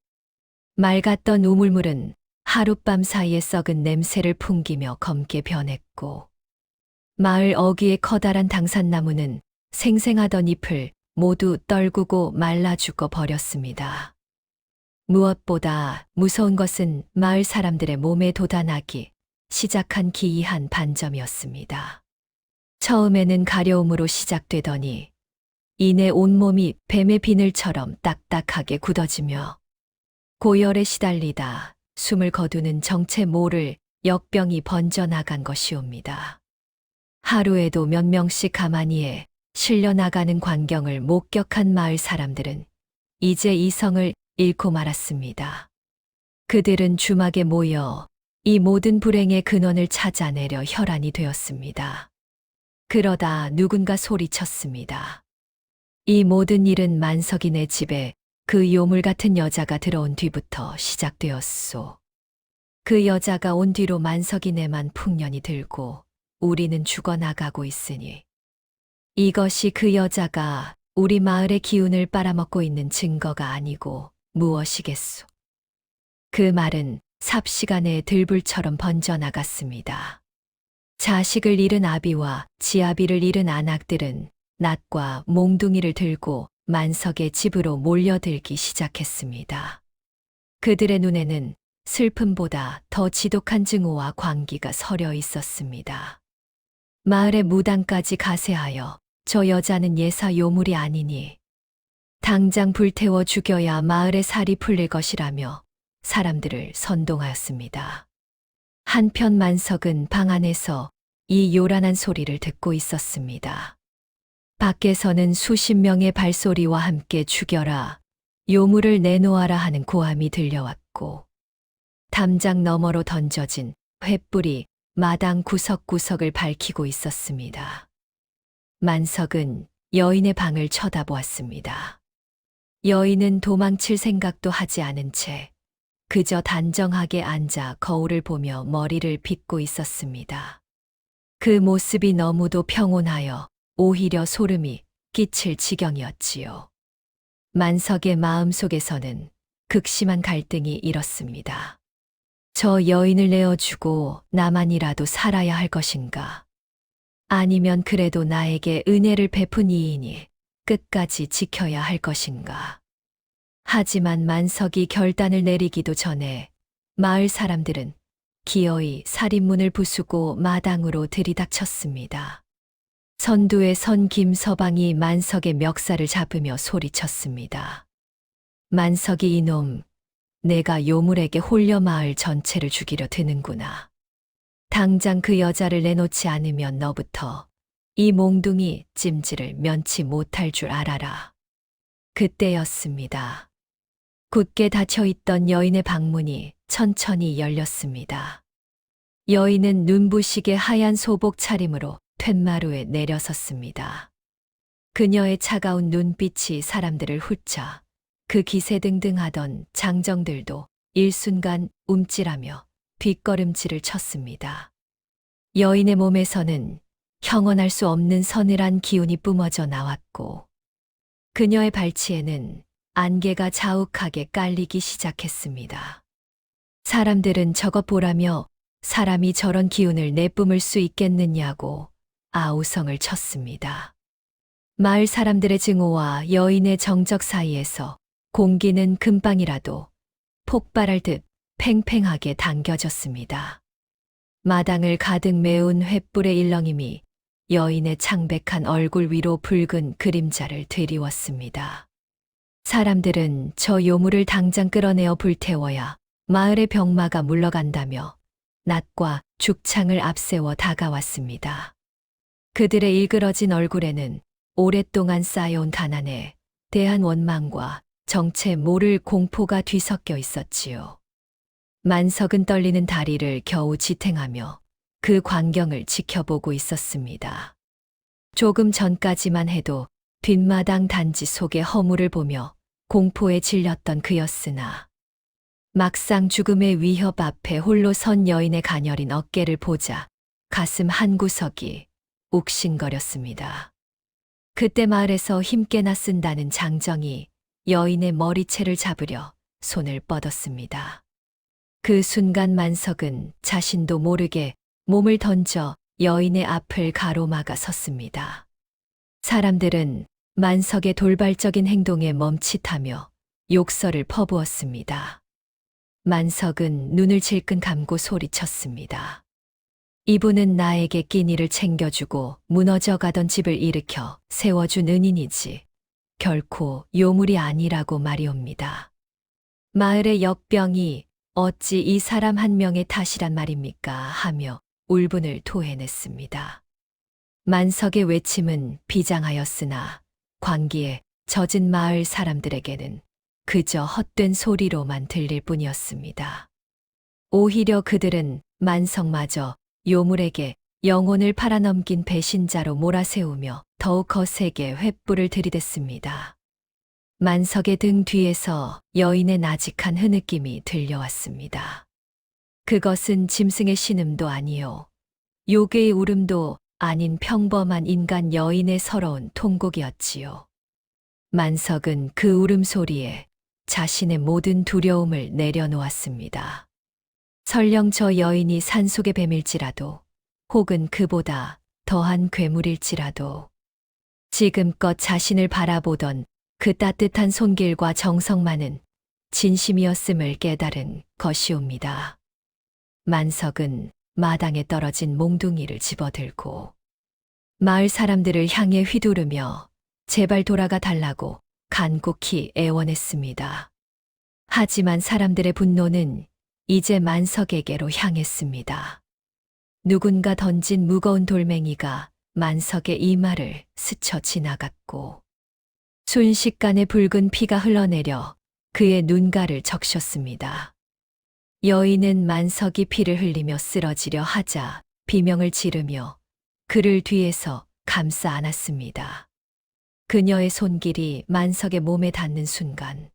맑았던 우물물은 하룻밤 사이에 썩은 냄새를 풍기며 검게 변했고 마을 어귀의 커다란 당산나무는 생생하던 잎을 모두 떨구고 말라 죽어 버렸습니다. 무엇보다 무서운 것은 마을 사람들의 몸에 돋아나기 시작한 기이한 반점이었습니다. 처음에는 가려움으로 시작되더니 이내 온몸이 뱀의 비늘처럼 딱딱하게 굳어지며 고열에 시달리다 숨을 거두는 정체 모를 역병이 번져나간 것이옵니다. 하루에도 몇 명씩 가만히에 실려나가는 광경을 목격한 마을 사람들은 이제 이성을 잃고 말았습니다. 그들은 주막에 모여 이 모든 불행의 근원을 찾아내려 혈안이 되었습니다. 그러다 누군가 소리쳤습니다. 이 모든 일은 만석이네 집에 그 요물 같은 여자가 들어온 뒤부터 시작되었소. 그 여자가 온 뒤로 만석이네만 풍년이 들고 우리는 죽어나가고 있으니 이것이 그 여자가 우리 마을의 기운을 빨아먹고 있는 증거가 아니고 무엇이겠소. 그 말은 삽시간에 들불처럼 번져나갔습니다. 자식을 잃은 아비와 지아비를 잃은 안악들은 낫과 몽둥이를 들고 만석의 집으로 몰려들기 시작했습니다. 그들의 눈에는 슬픔보다 더 지독한 증오와 광기가 서려 있었습니다. 마을의 무당까지 가세하여 저 여자는 예사 요물이 아니니 당장 불태워 죽여야 마을의 살이 풀릴 것이라며 사람들을 선동하였습니다. 한편 만석은 방 안에서 이 요란한 소리를 듣고 있었습니다. 밖에서는 수십 명의 발소리와 함께 죽여라, 요물을 내놓아라 하는 고함이 들려왔고 담장 너머로 던져진 횃불이 마당 구석구석을 밝히고 있었습니다. 만석은 여인의 방을 쳐다보았습니다. 여인은 도망칠 생각도 하지 않은 채 그저 단정하게 앉아 거울을 보며 머리를 빗고 있었습니다. 그 모습이 너무도 평온하여 오히려 소름이 끼칠 지경이었지요. 만석의 마음속에서는 극심한 갈등이 일었습니다. 저 여인을 내어주고 나만이라도 살아야 할 것인가? 아니면 그래도 나에게 은혜를 베푼 이인이 끝까지 지켜야 할 것인가? 하지만 만석이 결단을 내리기도 전에 마을 사람들은 기어이 살인문을 부수고 마당으로 들이닥쳤습니다. 선두에 선 김서방이 만석의 멱살을 잡으며 소리쳤습니다. 만석이 이놈, 내가 요물에게 홀려 마을 전체를 죽이려 드는구나. 당장 그 여자를 내놓지 않으면 너부터 이 몽둥이 찜질을 면치 못할 줄 알아라. 그때였습니다. 굳게 닫혀있던 여인의 방문이 천천히 열렸습니다. 여인은 눈부시게 하얀 소복 차림으로 툇마루에 내려섰습니다. 그녀의 차가운 눈빛이 사람들을 훑자 그 기세등등하던 장정들도 일순간 움찔하며 뒷걸음질을 쳤습니다. 여인의 몸에서는 형언할 수 없는 서늘한 기운이 뿜어져 나왔고 그녀의 발치에는 안개가 자욱하게 깔리기 시작했습니다. 사람들은 저것 보라며 사람이 저런 기운을 내뿜을 수 있겠느냐고 아우성을 쳤습니다. 마을 사람들의 증오와 여인의 정적 사이에서 공기는 금방이라도 폭발할 듯 팽팽하게 당겨졌습니다. 마당을 가득 메운 횃불의 일렁임이 여인의 창백한 얼굴 위로 붉은 그림자를 드리웠습니다. 사람들은 저 요물을 당장 끌어내어 불태워야 마을의 병마가 물러간다며 낫과 죽창을 앞세워 다가왔습니다. 그들의 일그러진 얼굴에는 오랫동안 쌓여온 가난에 대한 원망과 정체 모를 공포가 뒤섞여 있었지요. 만석은 떨리는 다리를 겨우 지탱하며 그 광경을 지켜보고 있었습니다. 조금 전까지만 해도 뒷마당 단지 속의 허물을 보며 공포에 질렸던 그였으나 막상 죽음의 위협 앞에 홀로 선 여인의 가녀린 어깨를 보자 가슴 한구석이 욱신거렸습니다. 그때 마을에서 힘께나 쓴다는 장정이 여인의 머리채를 잡으려 손을 뻗었습니다. 그 순간 만석은 자신도 모르게 몸을 던져 여인의 앞을 가로막아 섰습니다. 사람들은 만석의 돌발적인 행동에 멈칫하며 욕설을 퍼부었습니다. 만석은 눈을 질끈 감고 소리쳤습니다. 이분은 나에게 끼니를 챙겨주고 무너져 가던 집을 일으켜 세워준 은인이지 결코 요물이 아니라고 말이옵니다. 마을의 역병이 어찌 이 사람 한 명의 탓이란 말입니까? 하며 울분을 토해냈습니다. 만석의 외침은 비장하였으나 광기에 젖은 마을 사람들에게는 그저 헛된 소리로만 들릴 뿐이었습니다. 오히려 그들은 만석마저 요물에게 영혼을 팔아넘긴 배신자로 몰아세우며 더욱 거세게 횃불을 들이댔습니다. 만석의 등 뒤에서 여인의 나직한 흐느낌이 들려왔습니다. 그것은 짐승의 신음도 아니요, 요괴의 울음도 아닌 평범한 인간 여인의 서러운 통곡이었지요. 만석은 그 울음소리에 자신의 모든 두려움을 내려놓았습니다. 설령 저 여인이 산속의 뱀일지라도 혹은 그보다 더한 괴물일지라도 지금껏 자신을 바라보던 그 따뜻한 손길과 정성만은 진심이었음을 깨달은 것이옵니다. 만석은 마당에 떨어진 몽둥이를 집어들고 마을 사람들을 향해 휘두르며 제발 돌아가 달라고 간곡히 애원했습니다. 하지만 사람들의 분노는 이제 만석에게로 향했습니다. 누군가 던진 무거운 돌멩이가 만석의 이마를 스쳐 지나갔고 순식간에 붉은 피가 흘러내려 그의 눈가를 적셨습니다. 여인은 만석이 피를 흘리며 쓰러지려 하자 비명을 지르며 그를 뒤에서 감싸 안았습니다. 그녀의 손길이 만석의 몸에 닿는 순간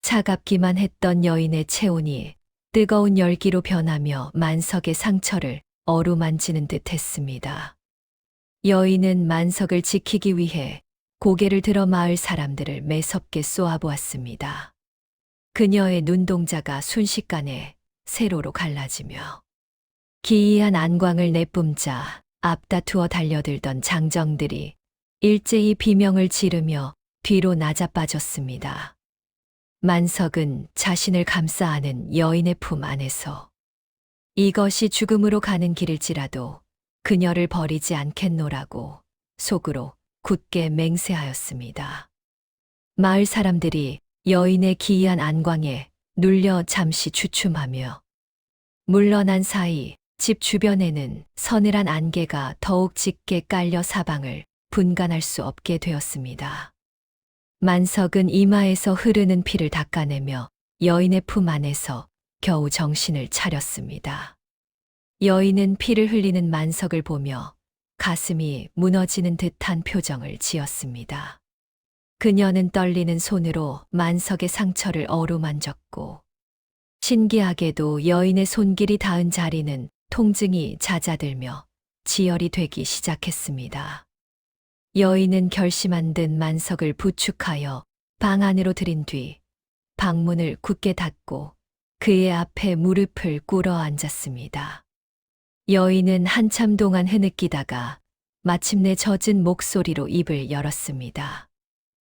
차갑기만 했던 여인의 체온이 뜨거운 열기로 변하며 만석의 상처를 어루만지는 듯 했습니다. 여인은 만석을 지키기 위해 고개를 들어 마을 사람들을 매섭게 쏘아보았습니다. 그녀의 눈동자가 순식간에 세로로 갈라지며 기이한 안광을 내뿜자 앞다투어 달려들던 장정들이 일제히 비명을 지르며 뒤로 나자빠졌습니다. 만석은 자신을 감싸 안은 여인의 품 안에서 이것이 죽음으로 가는 길일지라도 그녀를 버리지 않겠노라고 속으로 굳게 맹세하였습니다. 마을 사람들이 여인의 기이한 안광에 눌려 잠시 주춤하며 물러난 사이 집 주변에는 서늘한 안개가 더욱 짙게 깔려 사방을 분간할 수 없게 되었습니다. 만석은 이마에서 흐르는 피를 닦아내며 여인의 품 안에서 겨우 정신을 차렸습니다. 여인은 피를 흘리는 만석을 보며 가슴이 무너지는 듯한 표정을 지었습니다. 그녀는 떨리는 손으로 만석의 상처를 어루만졌고 신기하게도 여인의 손길이 닿은 자리는 통증이 잦아들며 지혈이 되기 시작했습니다. 여인은 결심한 듯 만석을 부축하여 방 안으로 들인 뒤 방문을 굳게 닫고 그의 앞에 무릎을 꿇어 앉았습니다. 여인은 한참 동안 흐느끼다가 마침내 젖은 목소리로 입을 열었습니다.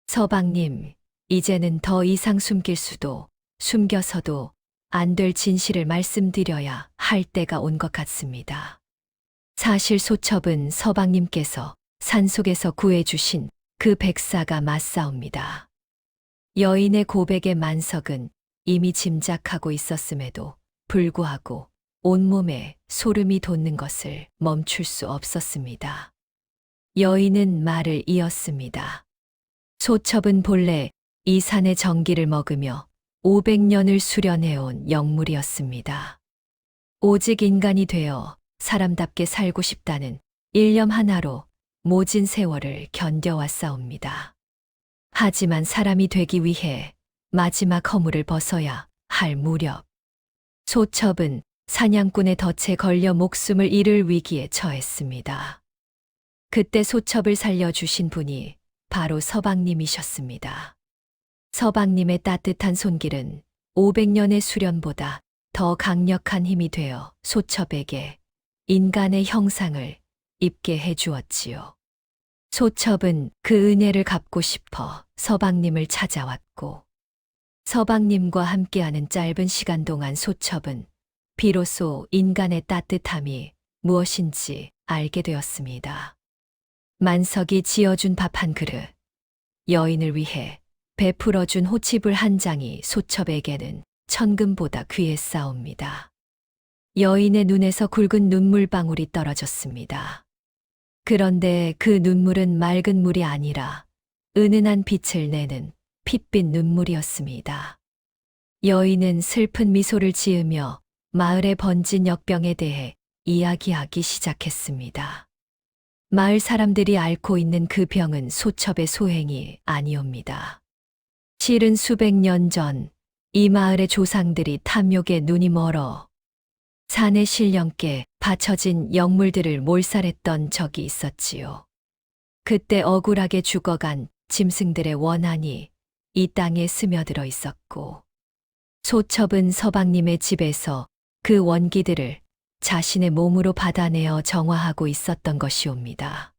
서방님, 이제는 더 이상 숨길 수도 숨겨서도 안 될 진실을 말씀드려야 할 때가 온 것 같습니다. 사실 소첩은 서방님께서 산속에서 구해주신 그 백사가 맞사옵니다. 여인의 고백에 만석은 이미 짐작하고 있었음에도 불구하고 온몸에 소름이 돋는 것을 멈출 수 없었습니다. 여인은 말을 이었습니다. 소첩은 본래 이 산의 정기를 먹으며 500년을 수련해온 영물이었습니다. 오직 인간이 되어 사람답게 살고 싶다는 일념 하나로 모진 세월을 견뎌왔사옵니다. 하지만 사람이 되기 위해 마지막 허물을 벗어야 할 무렵, 소첩은 사냥꾼의 덫에 걸려 목숨을 잃을 위기에 처했습니다. 그때 소첩을 살려주신 분이 바로 서방님이셨습니다. 서방님의 따뜻한 손길은 500년의 수련보다 더 강력한 힘이 되어 소첩에게 인간의 형상을 입게 해주었지요. 소첩은 그 은혜를 갚고 싶어 서방님을 찾아왔고, 서방님과 함께하는 짧은 시간 동안 소첩은 비로소 인간의 따뜻함이 무엇인지 알게 되었습니다. 만석이 지어준 밥 한 그릇, 여인을 위해 베풀어준 호치불 한 장이 소첩에게는 천금보다 귀했사옵니다. 여인의 눈에서 굵은 눈물방울이 떨어졌습니다. 그런데 그 눈물은 맑은 물이 아니라 은은한 빛을 내는 핏빛 눈물이었습니다. 여인은 슬픈 미소를 지으며 마을에 번진 역병에 대해 이야기하기 시작했습니다. 마을 사람들이 앓고 있는 그 병은 소첩의 소행이 아니옵니다. 실은 수백 년 전 이 마을의 조상들이 탐욕에 눈이 멀어 산의 신령께 바쳐진 영물들을 몰살했던 적이 있었지요. 그때 억울하게 죽어간 짐승들의 원한이 이 땅에 스며들어 있었고, 소첩은 서방님의 집에서 그 원기들을 자신의 몸으로 받아내어 정화하고 있었던 것이옵니다.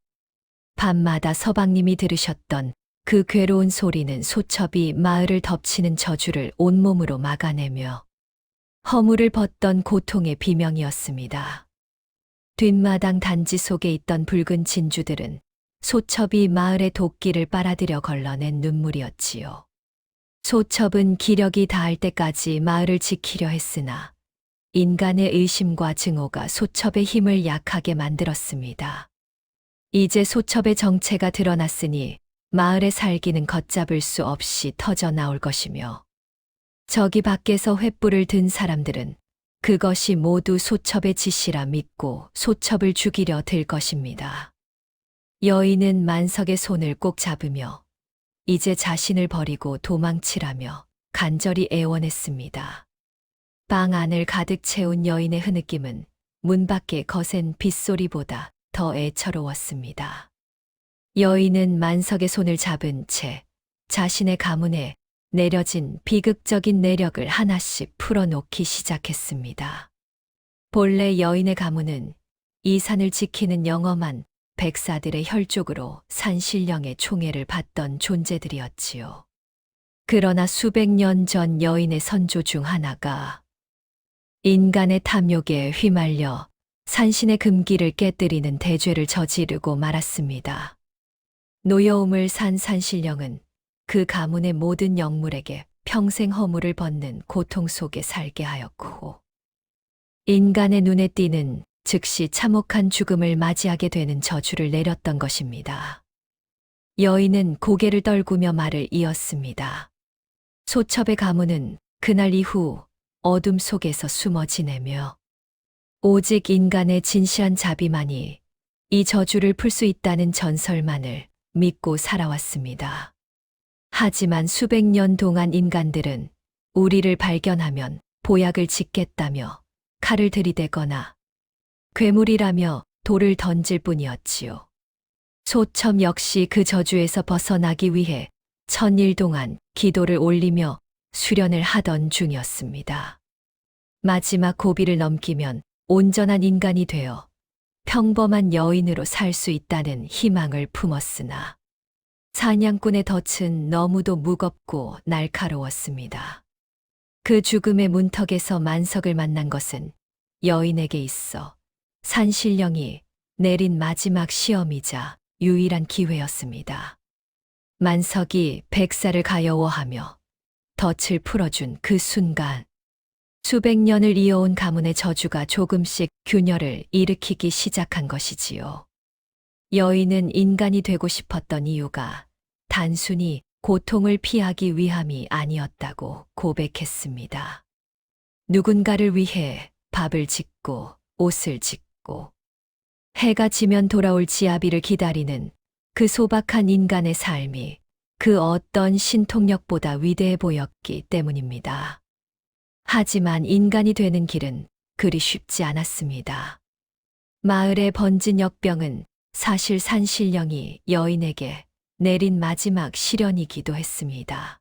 밤마다 서방님이 들으셨던 그 괴로운 소리는 소첩이 마을을 덮치는 저주를 온몸으로 막아내며 허물을 벗던 고통의 비명이었습니다. 뒷마당 단지 속에 있던 붉은 진주들은 소첩이 마을의 도끼를 빨아들여 걸러낸 눈물이었지요. 소첩은 기력이 다할 때까지 마을을 지키려 했으나 인간의 의심과 증오가 소첩의 힘을 약하게 만들었습니다. 이제 소첩의 정체가 드러났으니 마을의 살기는 걷잡을 수 없이 터져 나올 것이며, 저기 밖에서 횃불을 든 사람들은 그것이 모두 소첩의 짓이라 믿고 소첩을 죽이려 들 것입니다. 여인은 만석의 손을 꼭 잡으며 이제 자신을 버리고 도망치라며 간절히 애원했습니다. 방 안을 가득 채운 여인의 흐느낌은 문 밖의 거센 빗소리보다 더 애처로웠습니다. 여인은 만석의 손을 잡은 채 자신의 가문에 내려진 비극적인 내력을 하나씩 풀어놓기 시작했습니다. 본래 여인의 가문은 이 산을 지키는 영험한 백사들의 혈족으로 산신령의 총애를 받던 존재들이었지요. 그러나 수백 년 전 여인의 선조 중 하나가 인간의 탐욕에 휘말려 산신의 금기를 깨뜨리는 대죄를 저지르고 말았습니다. 노여움을 산 산신령은 그 가문의 모든 영물에게 평생 허물을 벗는 고통 속에 살게 하였고, 인간의 눈에 띄는 즉시 참혹한 죽음을 맞이하게 되는 저주를 내렸던 것입니다. 여인은 고개를 떨구며 말을 이었습니다. 소첩의 가문은 그날 이후 어둠 속에서 숨어 지내며 오직 인간의 진실한 자비만이 이 저주를 풀 수 있다는 전설만을 믿고 살아왔습니다. 하지만 수백 년 동안 인간들은 우리를 발견하면 보약을 짓겠다며 칼을 들이대거나 괴물이라며 돌을 던질 뿐이었지요. 소첩 역시 그 저주에서 벗어나기 위해 천일 동안 기도를 올리며 수련을 하던 중이었습니다. 마지막 고비를 넘기면 온전한 인간이 되어 평범한 여인으로 살 수 있다는 희망을 품었으나 사냥꾼의 덫은 너무도 무겁고 날카로웠습니다. 그 죽음의 문턱에서 만석을 만난 것은 여인에게 있어 산신령이 내린 마지막 시험이자 유일한 기회였습니다. 만석이 백사를 가여워하며 덫을 풀어준 그 순간, 수백 년을 이어온 가문의 저주가 조금씩 균열을 일으키기 시작한 것이지요. 여인은 인간이 되고 싶었던 이유가 단순히 고통을 피하기 위함이 아니었다고 고백했습니다. 누군가를 위해 밥을 짓고 옷을 짓고 해가 지면 돌아올 지아비를 기다리는 그 소박한 인간의 삶이 그 어떤 신통력보다 위대해 보였기 때문입니다. 하지만 인간이 되는 길은 그리 쉽지 않았습니다. 마을에 번진 역병은 사실 산신령이 여인에게 내린 마지막 시련이기도 했습니다.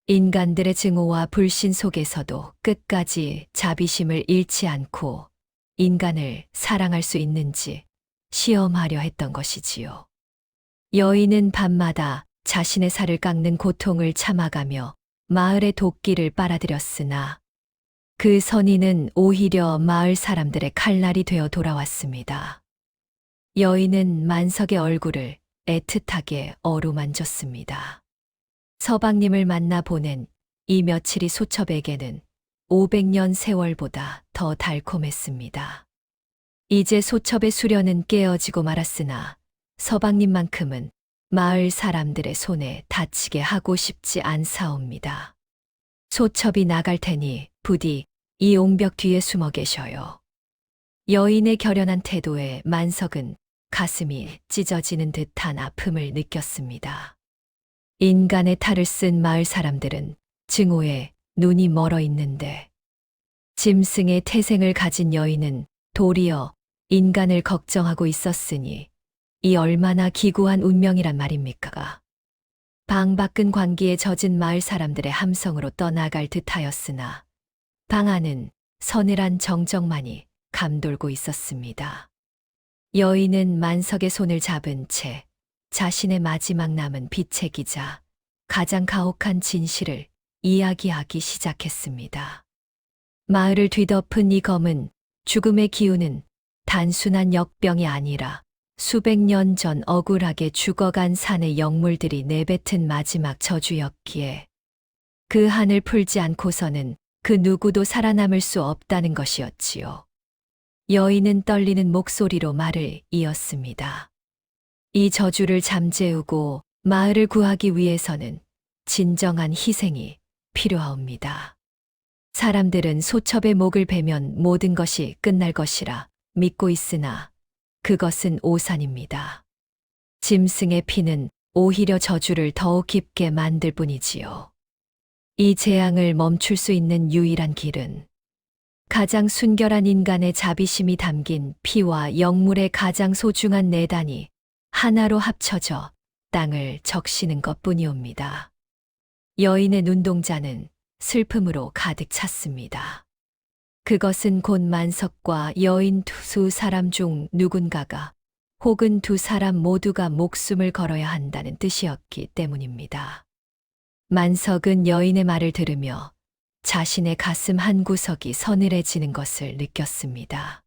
인간들의 증오와 불신 속에서도 끝까지 자비심을 잃지 않고 인간을 사랑할 수 있는지 시험하려 했던 것이지요. 여인은 밤마다 자신의 살을 깎는 고통을 참아가며 마을의 도끼를 빨아들였으나 그 선인은 오히려 마을 사람들의 칼날이 되어 돌아왔습니다. 여인은 만석의 얼굴을 애틋하게 어루만졌습니다. 서방님을 만나 보낸 이 며칠이 소첩에게는 500년 세월보다 더 달콤했습니다. 이제 소첩의 수련은 깨어지고 말았으나 서방님만큼은 마을 사람들의 손에 다치게 하고 싶지 않사옵니다. 소첩이 나갈 테니 부디 이 옹벽 뒤에 숨어 계셔요. 여인의 결연한 태도에 만석은 가슴이 찢어지는 듯한 아픔을 느꼈습니다. 인간의 탈을 쓴 마을 사람들은 증오에 눈이 멀어 있는데 짐승의 태생을 가진 여인은 도리어 인간을 걱정하고 있었으니 이 얼마나 기구한 운명이란 말입니까? 방바끈 광기에 젖은 마을 사람들의 함성으로 떠나갈 듯하였으나 방 안은 서늘한 정적만이 감돌고 있었습니다. 여인은 만석의 손을 잡은 채 자신의 마지막 남은 빛의 기자, 가장 가혹한 진실을 이야기하기 시작했습니다. 마을을 뒤덮은 이 검은 죽음의 기운은 단순한 역병이 아니라 수백 년 전 억울하게 죽어간 산의 영물들이 내뱉은 마지막 저주였기에 그 한을 풀지 않고서는 그 누구도 살아남을 수 없다는 것이었지요. 여인은 떨리는 목소리로 말을 이었습니다. 이 저주를 잠재우고 마을을 구하기 위해서는 진정한 희생이 필요하옵니다. 사람들은 소첩의 목을 베면 모든 것이 끝날 것이라 믿고 있으나 그것은 오산입니다. 짐승의 피는 오히려 저주를 더욱 깊게 만들 뿐이지요. 이 재앙을 멈출 수 있는 유일한 길은 가장 순결한 인간의 자비심이 담긴 피와 영물의 가장 소중한 내단이 하나로 합쳐져 땅을 적시는 것뿐이옵니다. 여인의 눈동자는 슬픔으로 가득 찼습니다. 그것은 곧 만석과 여인 두 사람 중 누군가가 혹은 두 사람 모두가 목숨을 걸어야 한다는 뜻이었기 때문입니다. 만석은 여인의 말을 들으며 자신의 가슴 한구석이 서늘해지는 것을 느꼈습니다.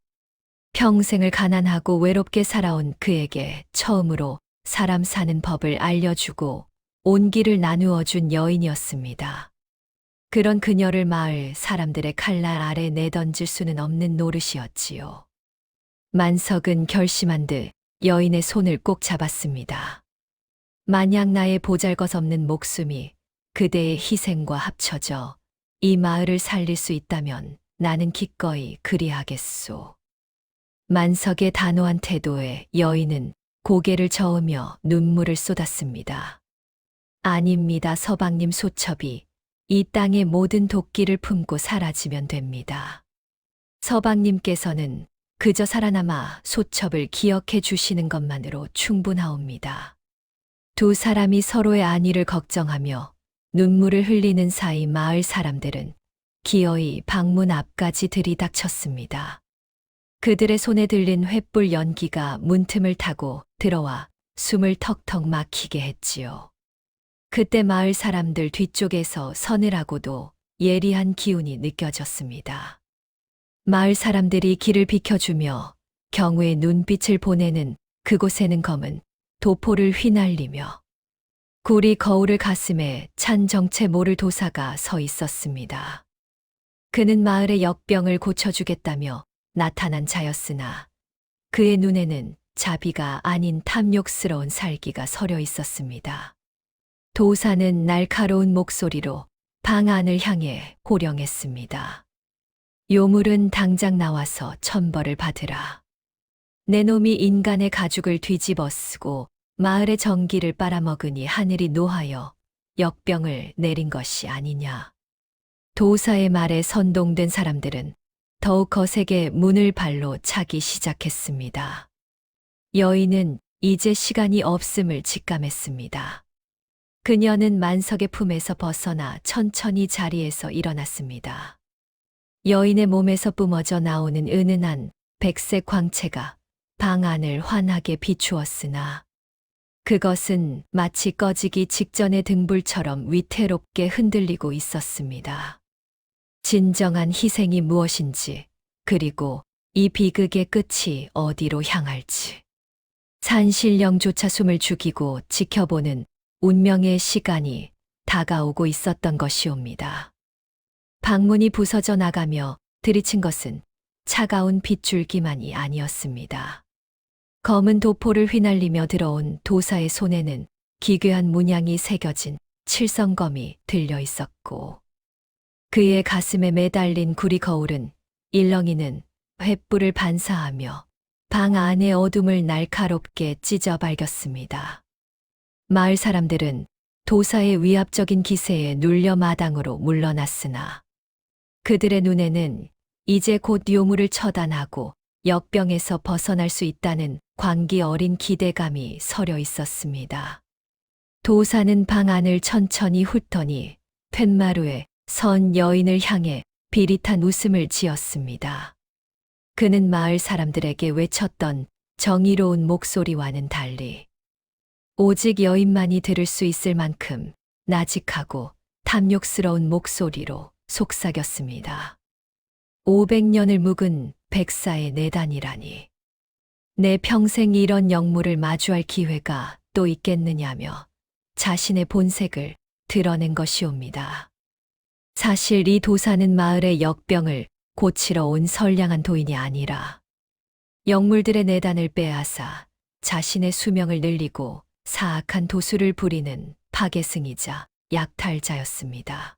평생을 가난하고 외롭게 살아온 그에게 처음으로 사람 사는 법을 알려주고 온기를 나누어 준 여인이었습니다. 그런 그녀를 마을 사람들의 칼날 아래 내던질 수는 없는 노릇이었지요. 만석은 결심한 듯 여인의 손을 꼭 잡았습니다. 만약 나의 보잘것없는 목숨이 그대의 희생과 합쳐져 이 마을을 살릴 수 있다면 나는 기꺼이 그리하겠소. 만석의 단호한 태도에 여인은 고개를 저으며 눈물을 쏟았습니다. 아닙니다, 서방님. 소첩이 이 땅의 모든 도끼를 품고 사라지면 됩니다. 서방님께서는 그저 살아남아 소첩을 기억해 주시는 것만으로 충분하옵니다. 두 사람이 서로의 안위를 걱정하며 눈물을 흘리는 사이 마을 사람들은 기어이 방문 앞까지 들이닥쳤습니다. 그들의 손에 들린 횃불 연기가 문틈을 타고 들어와 숨을 턱턱 막히게 했지요. 그때 마을 사람들 뒤쪽에서 서늘하고도 예리한 기운이 느껴졌습니다. 마을 사람들이 길을 비켜주며 경외의 눈빛을 보내는 그곳에는 검은 도포를 휘날리며 구리 거울을 가슴에 찬 정체 모를 도사가 서 있었습니다. 그는 마을의 역병을 고쳐주겠다며 나타난 자였으나 그의 눈에는 자비가 아닌 탐욕스러운 살기가 서려 있었습니다. 도사는 날카로운 목소리로 방 안을 향해 호령했습니다. 요물은 당장 나와서 천벌을 받으라. 내 놈이 인간의 가죽을 뒤집어 쓰고 마을의 정기를 빨아먹으니 하늘이 노하여 역병을 내린 것이 아니냐. 도사의 말에 선동된 사람들은 더욱 거세게 문을 발로 차기 시작했습니다. 여인은 이제 시간이 없음을 직감했습니다. 그녀는 만석의 품에서 벗어나 천천히 자리에서 일어났습니다. 여인의 몸에서 뿜어져 나오는 은은한 백색 광채가 방 안을 환하게 비추었으나 그것은 마치 꺼지기 직전의 등불처럼 위태롭게 흔들리고 있었습니다. 진정한 희생이 무엇인지, 그리고 이 비극의 끝이 어디로 향할지. 산신령조차 숨을 죽이고 지켜보는 운명의 시간이 다가오고 있었던 것이옵니다. 방문이 부서져 나가며 들이친 것은 차가운 빗줄기만이 아니었습니다. 검은 도포를 휘날리며 들어온 도사의 손에는 기괴한 문양이 새겨진 칠성검이 들려 있었고, 그의 가슴에 매달린 구리 거울은 일렁이는 횃불을 반사하며 방 안의 어둠을 날카롭게 찢어 밝였습니다. 마을 사람들은 도사의 위압적인 기세에 눌려 마당으로 물러났으나 그들의 눈에는 이제 곧 요물을 처단하고 역병에서 벗어날 수 있다는 광기 어린 기대감이 서려 있었습니다. 도사는 방 안을 천천히 훑더니 툇마루에 선 여인을 향해 비릿한 웃음을 지었습니다. 그는 마을 사람들에게 외쳤던 정의로운 목소리와는 달리 오직 여인만이 들을 수 있을 만큼 나직하고 탐욕스러운 목소리로 속삭였습니다. 500년을 묵은 백사의 내단이라니. 내 평생 이런 영물을 마주할 기회가 또 있겠느냐며 자신의 본색을 드러낸 것이옵니다. 사실 이 도사는 마을의 역병을 고치러 온 선량한 도인이 아니라 영물들의 내단을 빼앗아 자신의 수명을 늘리고 사악한 도수를 부리는 파괴승이자 약탈자였습니다.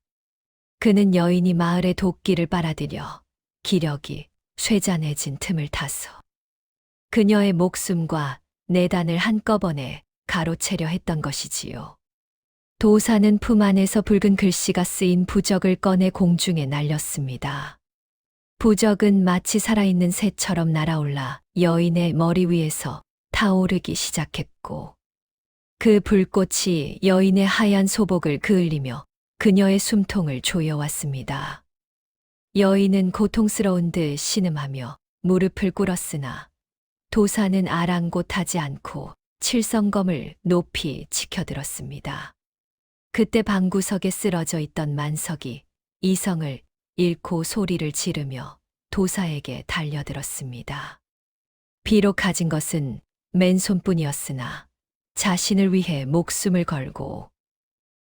그는 여인이 마을의 도끼를 빨아들여 기력이 쇠잔해진 틈을 타서 그녀의 목숨과 내단을 한꺼번에 가로채려 했던 것이지요. 도사는 품 안에서 붉은 글씨가 쓰인 부적을 꺼내 공중에 날렸습니다. 부적은 마치 살아있는 새처럼 날아올라 여인의 머리 위에서 타오르기 시작했고, 그 불꽃이 여인의 하얀 소복을 그을리며 그녀의 숨통을 조여왔습니다. 여인은 고통스러운 듯 신음하며 무릎을 꿇었으나 도사는 아랑곳하지 않고 칠성검을 높이 치켜들었습니다. 그때 방구석에 쓰러져 있던 만석이 이성을 잃고 소리를 지르며 도사에게 달려들었습니다. 비록 가진 것은 맨손뿐이었으나 자신을 위해 목숨을 걸고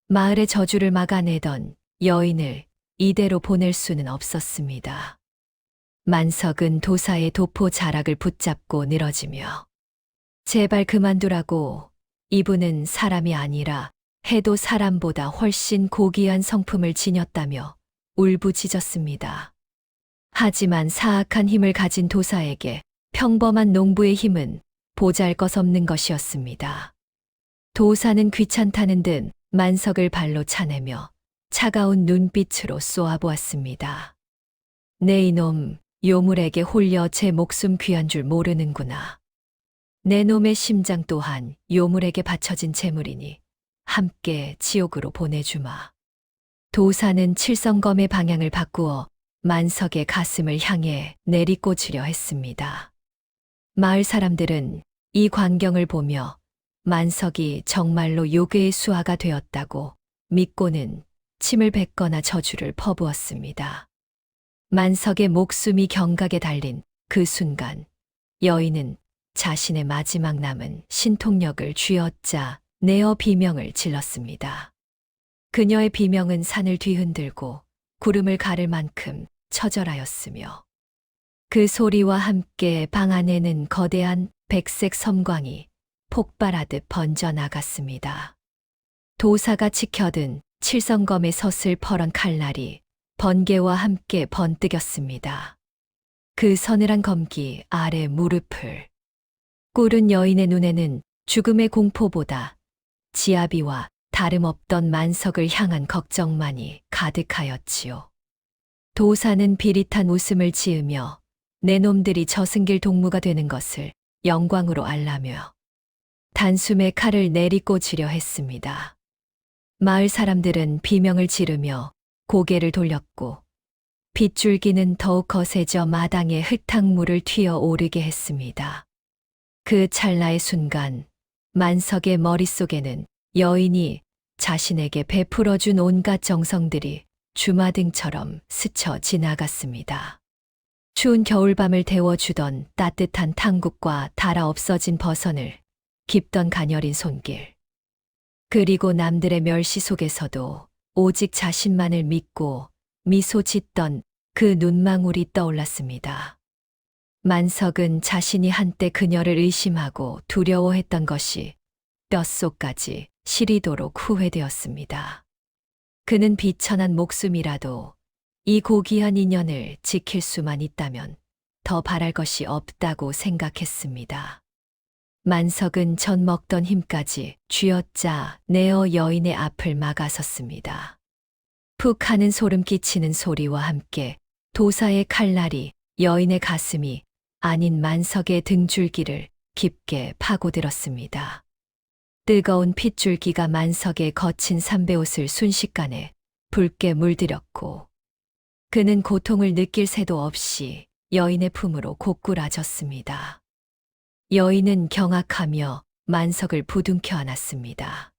마을의 저주를 막아내던 여인을 이대로 보낼 수는 없었습니다. 만석은 도사의 도포 자락을 붙잡고 늘어지며 제발 그만두라고, 이분은 사람이 아니라 해도 사람보다 훨씬 고귀한 성품을 지녔다며 울부짖었습니다. 하지만 사악한 힘을 가진 도사에게 평범한 농부의 힘은 보잘것없는 것이었습니다. 도사는 귀찮다는 듯 만석을 발로 차내며 차가운 눈빛으로 쏘아보았습니다. 내 이놈, 요물에게 홀려 제 목숨 귀한 줄 모르는구나. 내 놈의 심장 또한 요물에게 바쳐진 재물이니 함께 지옥으로 보내주마. 도사는 칠성검의 방향을 바꾸어 만석의 가슴을 향해 내리꽂으려 했습니다. 마을 사람들은 이 광경을 보며 만석이 정말로 요괴의 수하가 되었다고 믿고는 침을 뱉거나 저주를 퍼부었습니다. 만석의 목숨이 경각에 달린 그 순간, 여인은 자신의 마지막 남은 신통력을 쥐어짜 내어 비명을 질렀습니다. 그녀의 비명은 산을 뒤흔들고 구름을 가를 만큼 처절하였으며 그 소리와 함께 방 안에는 거대한 백색 섬광이 폭발하듯 번져나갔습니다. 도사가 지켜든 칠성검의 서슬퍼런 칼날이 번개와 함께 번뜩였습니다. 그 서늘한 검기 아래 무릎을 꿇은 여인의 눈에는 죽음의 공포보다 지아비와 다름없던 만석을 향한 걱정만이 가득하였지요. 도사는 비릿한 웃음을 지으며 내 놈들이 저승길 동무가 되는 것을 영광으로 알라며 단숨에 칼을 내리꽂으려 했습니다. 마을 사람들은 비명을 지르며 고개를 돌렸고 빗줄기는 더욱 거세져 마당에 흙탕물을 튀어 오르게 했습니다. 그 찰나의 순간 만석의 머릿속에는 여인이 자신에게 베풀어준 온갖 정성들이 주마등처럼 스쳐 지나갔습니다. 추운 겨울밤을 데워주던 따뜻한 탕국과 달아 없어진 버선을 깊던 가녀린 손길. 그리고 남들의 멸시 속에서도 오직 자신만을 믿고 미소 짓던 그 눈망울이 떠올랐습니다. 만석은 자신이 한때 그녀를 의심하고 두려워했던 것이 뼛속까지 시리도록 후회되었습니다. 그는 비천한 목숨이라도 이 고귀한 인연을 지킬 수만 있다면 더 바랄 것이 없다고 생각했습니다. 만석은 전 먹던 힘까지 쥐어짜 내어 여인의 앞을 막아섰습니다. 푹 하는 소름 끼치는 소리와 함께 도사의 칼날이 여인의 가슴이 아닌 만석의 등줄기를 깊게 파고들었습니다. 뜨거운 핏줄기가 만석의 거친 삼배옷을 순식간에 붉게 물들였고 그는 고통을 느낄 새도 없이 여인의 품으로 고꾸라졌습니다. 여인은 경악하며 만석을 부둥켜 안았습니다.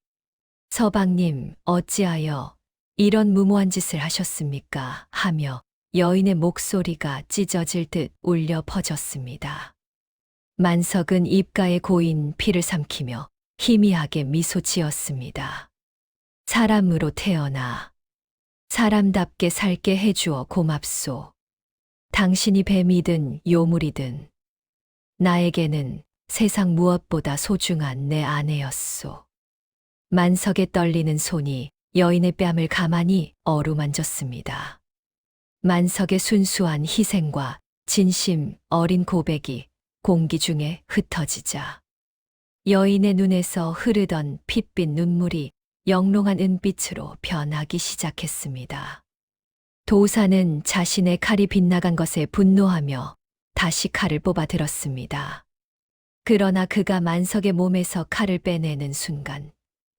서방님, 어찌하여 이런 무모한 짓을 하셨습니까? 하며 여인의 목소리가 찢어질 듯 울려 퍼졌습니다. 만석은 입가에 고인 피를 삼키며 희미하게 미소 지었습니다. 사람으로 태어나 사람답게 살게 해주어 고맙소. 당신이 뱀이든 요물이든 나에게는 세상 무엇보다 소중한 내 아내였소. 만석의 떨리는 손이 여인의 뺨을 가만히 어루만졌습니다. 만석의 순수한 희생과 진심 어린 고백이 공기 중에 흩어지자 여인의 눈에서 흐르던 핏빛 눈물이 영롱한 은빛으로 변하기 시작했습니다. 도사는 자신의 칼이 빗나간 것에 분노하며 다시 칼을 뽑아 들었습니다. 그러나 그가 만석의 몸에서 칼을 빼내는 순간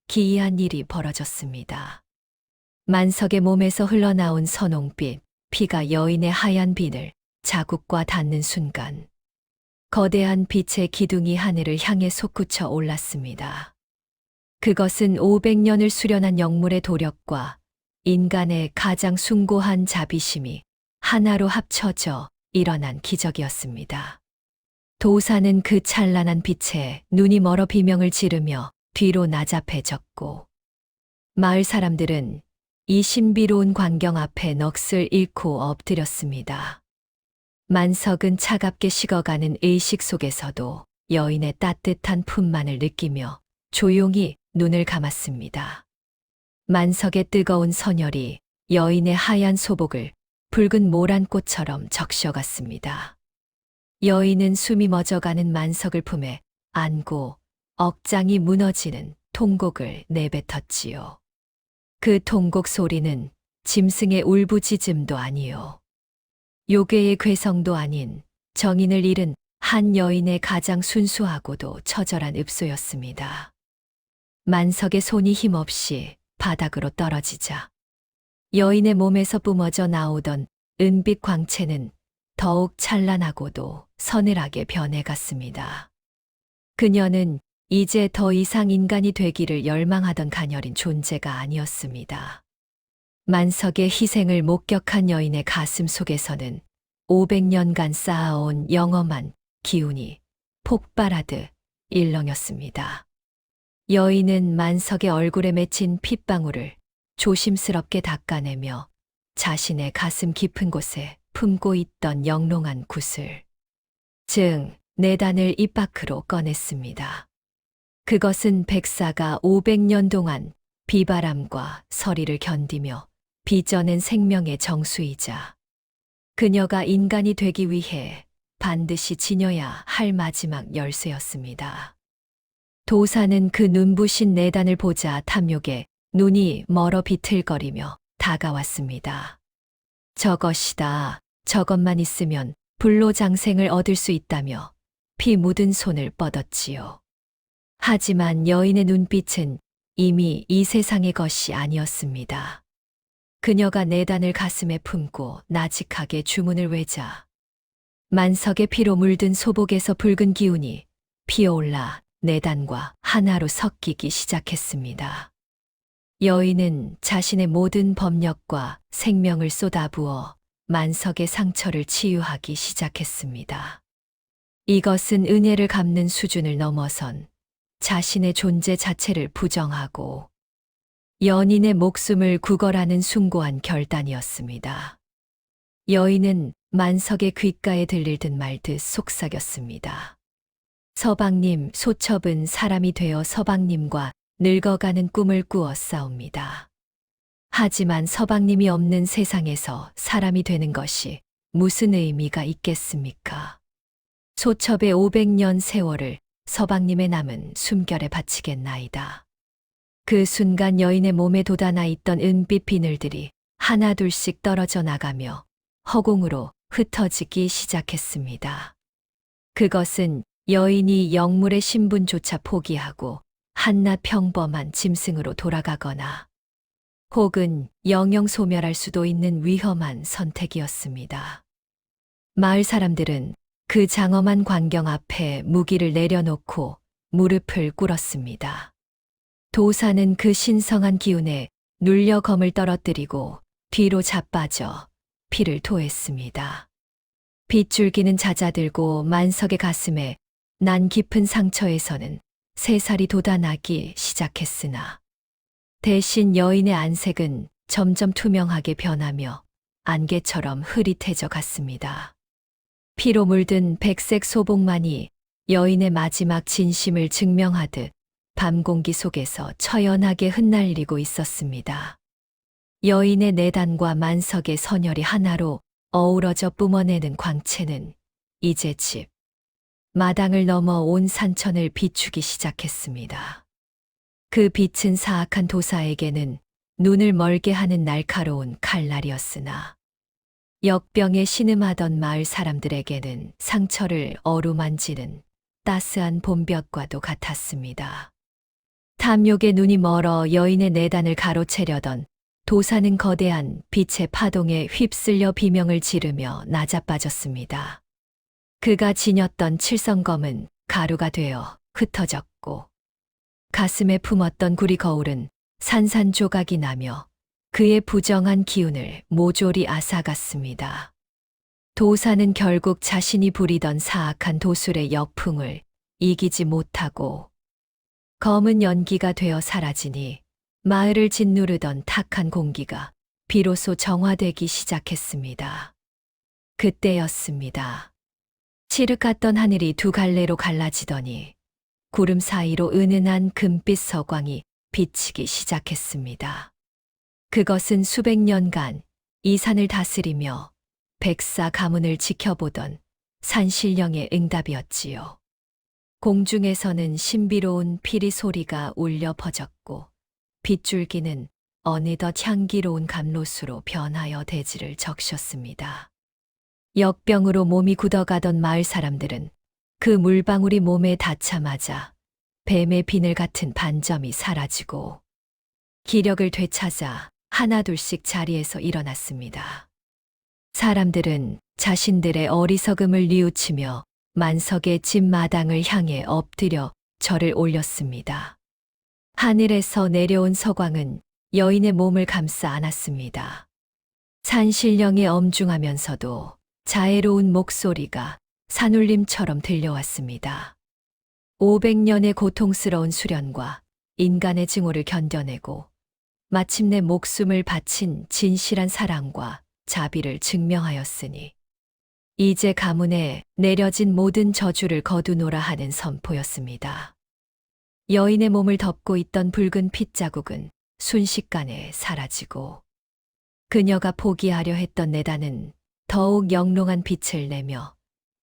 기이한 일이 벌어졌습니다. 만석의 몸에서 흘러나온 선홍빛 피가 여인의 하얀 비늘 자국과 닿는 순간 거대한 빛의 기둥이 하늘을 향해 솟구쳐 올랐습니다. 그것은 500년을 수련한 영물의 도력과 인간의 가장 숭고한 자비심이 하나로 합쳐져 일어난 기적이었습니다. 도사는 그 찬란한 빛에 눈이 멀어 비명을 지르며 뒤로 나잡해졌고 마을 사람들은 이 신비로운 광경 앞에 넋을 잃고 엎드렸습니다. 만석은 차갑게 식어가는 의식 속에서도 여인의 따뜻한 품만을 느끼며 조용히 눈을 감았습니다. 만석의 뜨거운 선혈이 여인의 하얀 소복을 붉은 모란 꽃처럼 적셔갔습니다. 여인은 숨이 멎어가는 만석을 품에 안고 억장이 무너지는 통곡을 내뱉었지요. 그 통곡 소리는 짐승의 울부짖음도 아니요. 요괴의 괴성도 아닌 정인을 잃은 한 여인의 가장 순수하고도 처절한 읍소였습니다. 만석의 손이 힘없이 바닥으로 떨어지자 여인의 몸에서 뿜어져 나오던 은빛 광채는 더욱 찬란하고도 서늘하게 변해갔습니다. 그녀는 이제 더 이상 인간이 되기를 열망하던 가녀린 존재가 아니었습니다. 만석의 희생을 목격한 여인의 가슴 속에서는 500년간 쌓아온 영험한 기운이 폭발하듯 일렁였습니다. 여인은 만석의 얼굴에 맺힌 핏방울을 조심스럽게 닦아내며 자신의 가슴 깊은 곳에 품고 있던 영롱한 굿을, 즉 내단을 입 밖으로 꺼냈습니다. 그것은 백사가 500년 동안 비바람과 서리를 견디며 빚어낸 생명의 정수이자 그녀가 인간이 되기 위해 반드시 지녀야 할 마지막 열쇠였습니다. 도사는 그 눈부신 내단을 보자 탐욕에 눈이 멀어 비틀거리며 다가왔습니다. 저것이다. 저것만 있으면 불로장생을 얻을 수 있다며 피 묻은 손을 뻗었지요. 하지만 여인의 눈빛은 이미 이 세상의 것이 아니었습니다. 그녀가 내단을 가슴에 품고 나직하게 주문을 외자 만석의 피로 물든 소복에서 붉은 기운이 피어올라 내단과 하나로 섞이기 시작했습니다. 여인은 자신의 모든 법력과 생명을 쏟아부어 만석의 상처를 치유하기 시작했습니다. 이것은 은혜를 갚는 수준을 넘어선 자신의 존재 자체를 부정하고 연인의 목숨을 구걸하는 숭고한 결단이었습니다. 여인은 만석의 귓가에 들릴 듯 말 듯 속삭였습니다. 서방님, 소첩은 사람이 되어 서방님과 늙어가는 꿈을 꾸었사옵니다. 하지만 서방님이 없는 세상에서 사람이 되는 것이 무슨 의미가 있겠습니까? 소첩의 500년 세월을 서방님의 남은 숨결에 바치겠나이다. 그 순간 여인의 몸에 돋아나 있던 은빛 비늘들이 하나둘씩 떨어져 나가며 허공으로 흩어지기 시작했습니다. 그것은 여인이 영물의 신분조차 포기하고 한낱 평범한 짐승으로 돌아가거나 혹은 영영 소멸할 수도 있는 위험한 선택이었습니다. 마을 사람들은 그 장엄한 광경 앞에 무기를 내려놓고 무릎을 꿇었습니다. 도사는 그 신성한 기운에 눌려 검을 떨어뜨리고 뒤로 자빠져 피를 토했습니다. 빗줄기는 잦아들고 만석의 가슴에 난 깊은 상처에서는 새살이 돋아나기 시작했으나 대신 여인의 안색은 점점 투명하게 변하며 안개처럼 흐릿해져 갔습니다. 피로 물든 백색 소복만이 여인의 마지막 진심을 증명하듯 밤 공기 속에서 처연하게 흩날리고 있었습니다. 여인의 내단과 만석의 선혈이 하나로 어우러져 뿜어내는 광채는 이제 집, 마당을 넘어 온 산천을 비추기 시작했습니다. 그 빛은 사악한 도사에게는 눈을 멀게 하는 날카로운 칼날이었으나 역병에 신음하던 마을 사람들에게는 상처를 어루만지는 따스한 봄볕과도 같았습니다. 탐욕의 눈이 멀어 여인의 내단을 가로채려던 도사는 거대한 빛의 파동에 휩쓸려 비명을 지르며 나자빠졌습니다. 그가 지녔던 칠성검은 가루가 되어 흩어졌고 가슴에 품었던 구리 거울은 산산조각이 나며 그의 부정한 기운을 모조리 앗아갔습니다. 도사는 결국 자신이 부리던 사악한 도술의 역풍을 이기지 못하고 검은 연기가 되어 사라지니 마을을 짓누르던 탁한 공기가 비로소 정화되기 시작했습니다. 그때였습니다. 칠흑 같던 하늘이 두 갈래로 갈라지더니 구름 사이로 은은한 금빛 서광이 비치기 시작했습니다. 그것은 수백 년간 이 산을 다스리며 백사 가문을 지켜보던 산신령의 응답이었지요. 공중에서는 신비로운 피리 소리가 울려 퍼졌고 빗줄기는 어느덧 향기로운 감로수로 변하여 대지를 적셨습니다. 역병으로 몸이 굳어가던 마을 사람들은 그 물방울이 몸에 닿자마자 뱀의 비늘 같은 반점이 사라지고 기력을 되찾아 하나둘씩 자리에서 일어났습니다. 사람들은 자신들의 어리석음을 뉘우치며 만석의 집 마당을 향해 엎드려 절을 올렸습니다. 하늘에서 내려온 서광은 여인의 몸을 감싸 안았습니다. 산신령의 엄중하면서도 자애로운 목소리가 산울림처럼 들려왔습니다. 500년의 고통스러운 수련과 인간의 증오를 견뎌내고 마침내 목숨을 바친 진실한 사랑과 자비를 증명하였으니 이제 가문에 내려진 모든 저주를 거두노라 하는 선포였습니다. 여인의 몸을 덮고 있던 붉은 핏자국은 순식간에 사라지고 그녀가 포기하려 했던 내단은 더욱 영롱한 빛을 내며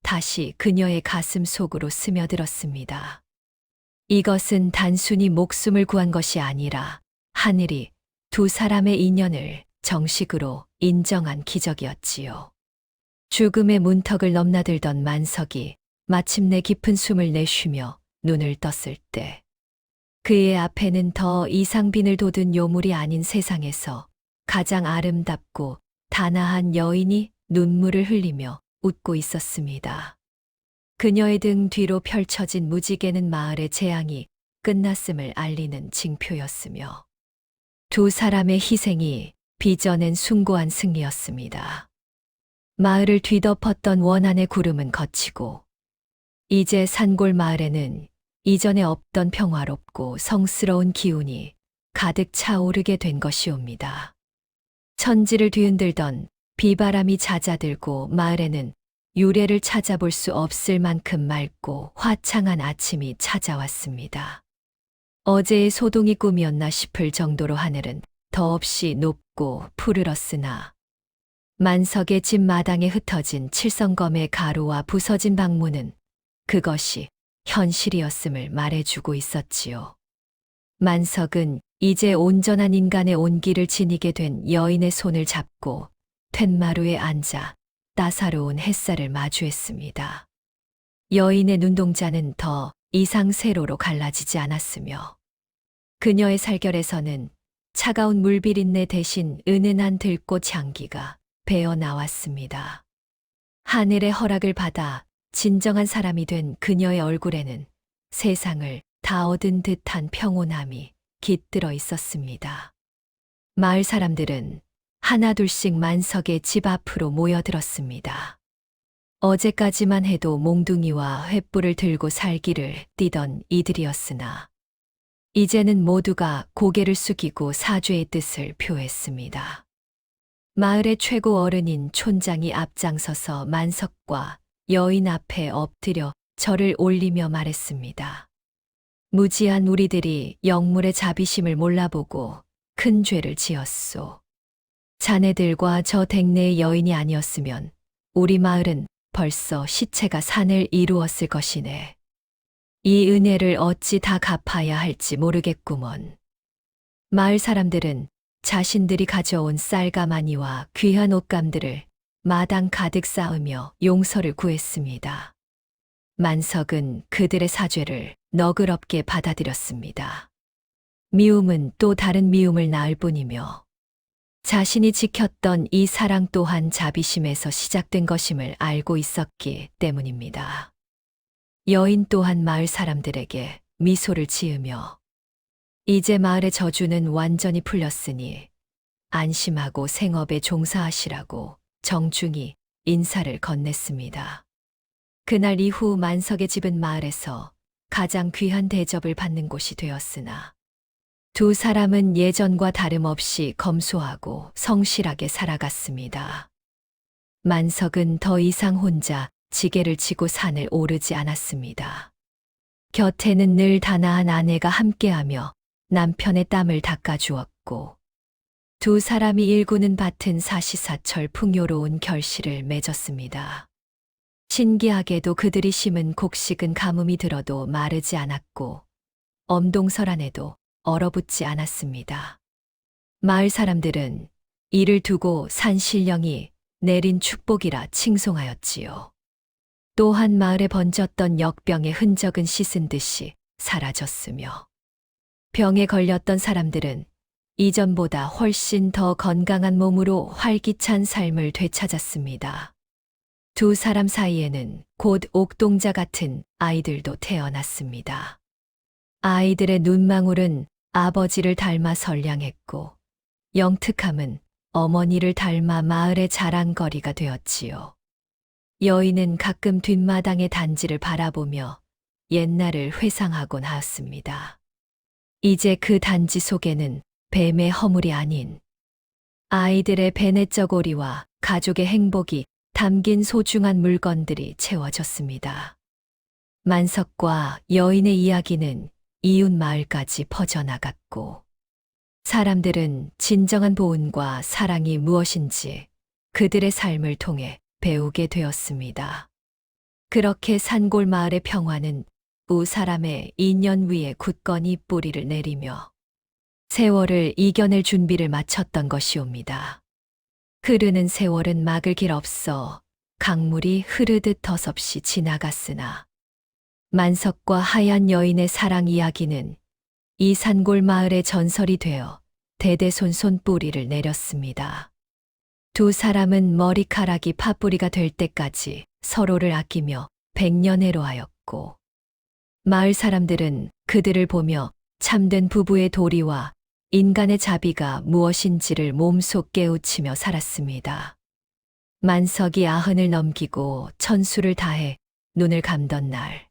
다시 그녀의 가슴 속으로 스며들었습니다. 이것은 단순히 목숨을 구한 것이 아니라 하늘이 두 사람의 인연을 정식으로 인정한 기적이었지요. 죽음의 문턱을 넘나들던 만석이 마침내 깊은 숨을 내쉬며 눈을 떴을 때 그의 앞에는 더 이상 비늘 돋은 요물이 아닌 세상에서 가장 아름답고 단아한 여인이 눈물을 흘리며 웃고 있었습니다. 그녀의 등 뒤로 펼쳐진 무지개는 마을의 재앙이 끝났음을 알리는 징표였으며 두 사람의 희생이 빚어낸 숭고한 승리였습니다. 마을을 뒤덮었던 원한의 구름은 걷히고 이제 산골 마을에는 이전에 없던 평화롭고 성스러운 기운이 가득 차오르게 된 것이옵니다. 천지를 뒤흔들던 비바람이 잦아들고 마을에는 유래를 찾아볼 수 없을 만큼 맑고 화창한 아침이 찾아왔습니다. 어제의 소동이 꿈이었나 싶을 정도로 하늘은 더없이 높고 푸르렀으나 만석의 집 마당에 흩어진 칠성검의 가루와 부서진 방문은 그것이 현실이었음을 말해주고 있었지요. 만석은 이제 온전한 인간의 온기를 지니게 된 여인의 손을 잡고 툇마루에 앉아 따사로운 햇살을 마주했습니다. 여인의 눈동자는 더 이상 세로로 갈라지지 않았으며 그녀의 살결에서는 차가운 물비린내 대신 은은한 들꽃 향기가 배어 나왔습니다. 하늘의 허락을 받아 진정한 사람이 된 그녀의 얼굴에는 세상을 다 얻은 듯한 평온함이 깃들어 있었습니다. 마을 사람들은 하나둘씩 만석의 집 앞으로 모여들었습니다. 어제까지만 해도 몽둥이와 횃불을 들고 살기를 띠던 이들이었으나 이제는 모두가 고개를 숙이고 사죄의 뜻을 표했습니다. 마을의 최고 어른인 촌장이 앞장서서 만석과 여인 앞에 엎드려 절을 올리며 말했습니다. 무지한 우리들이 영물의 자비심을 몰라보고 큰 죄를 지었소. 자네들과 저 댁내의 여인이 아니었으면 우리 마을은 벌써 시체가 산을 이루었을 것이네. 이 은혜를 어찌 다 갚아야 할지 모르겠구먼. 마을 사람들은 자신들이 가져온 쌀가마니와 귀한 옷감들을 마당 가득 쌓으며 용서를 구했습니다. 만석은 그들의 사죄를 너그럽게 받아들였습니다. 미움은 또 다른 미움을 낳을 뿐이며 자신이 지켰던 이 사랑 또한 자비심에서 시작된 것임을 알고 있었기 때문입니다. 여인 또한 마을 사람들에게 미소를 지으며 이제 마을의 저주는 완전히 풀렸으니 안심하고 생업에 종사하시라고 정중히 인사를 건넸습니다. 그날 이후 만석의 집은 마을에서 가장 귀한 대접을 받는 곳이 되었으나 두 사람은 예전과 다름없이 검소하고 성실하게 살아갔습니다. 만석은 더 이상 혼자 지게를 지고 산을 오르지 않았습니다. 곁에는 늘 단아한 아내가 함께하며 남편의 땀을 닦아주었고 두 사람이 일구는 밭은 사시사철 풍요로운 결실을 맺었습니다. 신기하게도 그들이 심은 곡식은 가뭄이 들어도 마르지 않았고 엄동설 안에도 얼어붙지 않았습니다. 마을 사람들은 이를 두고 산 신령이 내린 축복이라 칭송하였지요. 또한 마을에 번졌던 역병의 흔적은 씻은 듯이 사라졌으며 병에 걸렸던 사람들은 이전보다 훨씬 더 건강한 몸으로 활기찬 삶을 되찾았습니다. 두 사람 사이에는 곧 옥동자 같은 아이들도 태어났습니다. 아이들의 눈망울은 아버지를 닮아 선량했고 영특함은 어머니를 닮아 마을의 자랑거리가 되었지요. 여인은 가끔 뒷마당의 단지를 바라보며 옛날을 회상하곤 하였습니다. 이제 그 단지 속에는 뱀의 허물이 아닌 아이들의 배냇저고리와 가족의 행복이 담긴 소중한 물건들이 채워졌습니다. 만석과 여인의 이야기는 이웃 마을까지 퍼져나갔고 사람들은 진정한 보은과 사랑이 무엇인지 그들의 삶을 통해 배우게 되었습니다. 그렇게 산골 마을의 평화는 우 사람의 인연 위에 굳건히 뿌리를 내리며 세월을 이겨낼 준비를 마쳤던 것이옵니다. 흐르는 세월은 막을 길 없어 강물이 흐르듯 더섭이 지나갔으나 만석과 하얀 여인의 사랑 이야기는 이 산골 마을의 전설이 되어 대대손손 뿌리를 내렸습니다. 두 사람은 머리카락이 팥뿌리가 될 때까지 서로를 아끼며 백년해로 하였고 마을 사람들은 그들을 보며 참된 부부의 도리와 인간의 자비가 무엇인지를 몸속 깨우치며 살았습니다. 만석이 90을 넘기고 천수를 다해 눈을 감던 날,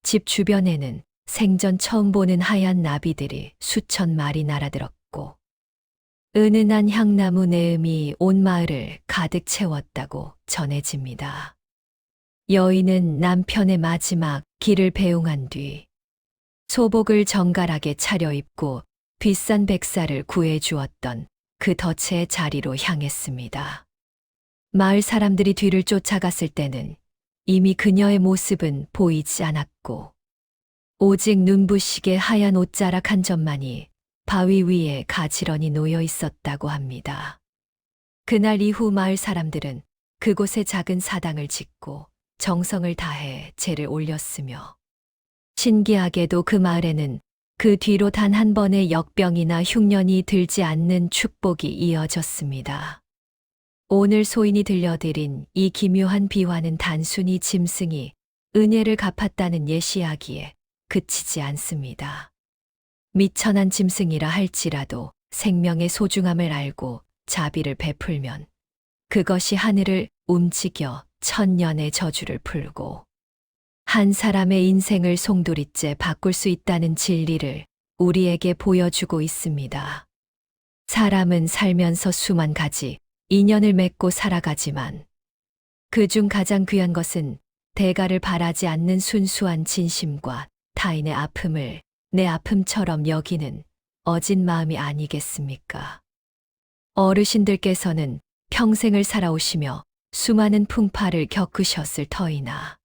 집 주변에는 생전 처음 보는 하얀 나비들이 수천 마리 날아들었고 은은한 향나무 내음이 온 마을을 가득 채웠다고 전해집니다. 여인은 남편의 마지막 길을 배웅한 뒤 소복을 정갈하게 차려입고 비싼 백사를 구해 주었던 그 덫의 자리로 향했습니다. 마을 사람들이 뒤를 쫓아갔을 때는 이미 그녀의 모습은 보이지 않았고 오직 눈부시게 하얀 옷자락 한 점만이 바위 위에 가지런히 놓여 있었다고 합니다. 그날 이후 마을 사람들은 그곳에 작은 사당을 짓고 정성을 다해 제를 올렸으며 신기하게도 그 마을에는 그 뒤로 단 한 번의 역병이나 흉년이 들지 않는 축복이 이어졌습니다. 오늘 소인이 들려드린 이 기묘한 비화는 단순히 짐승이 은혜를 갚았다는 예시하기에 그치지 않습니다. 미천한 짐승이라 할지라도 생명의 소중함을 알고 자비를 베풀면 그것이 하늘을 움직여 천년의 저주를 풀고 한 사람의 인생을 송두리째 바꿀 수 있다는 진리를 우리에게 보여주고 있습니다. 사람은 살면서 수만 가지 인연을 맺고 살아가지만 그중 가장 귀한 것은 대가를 바라지 않는 순수한 진심과 타인의 아픔을 내 아픔처럼 여기는 어진 마음이 아니겠습니까? 어르신들께서는 평생을 살아오시며 수많은 풍파를 겪으셨을 터이나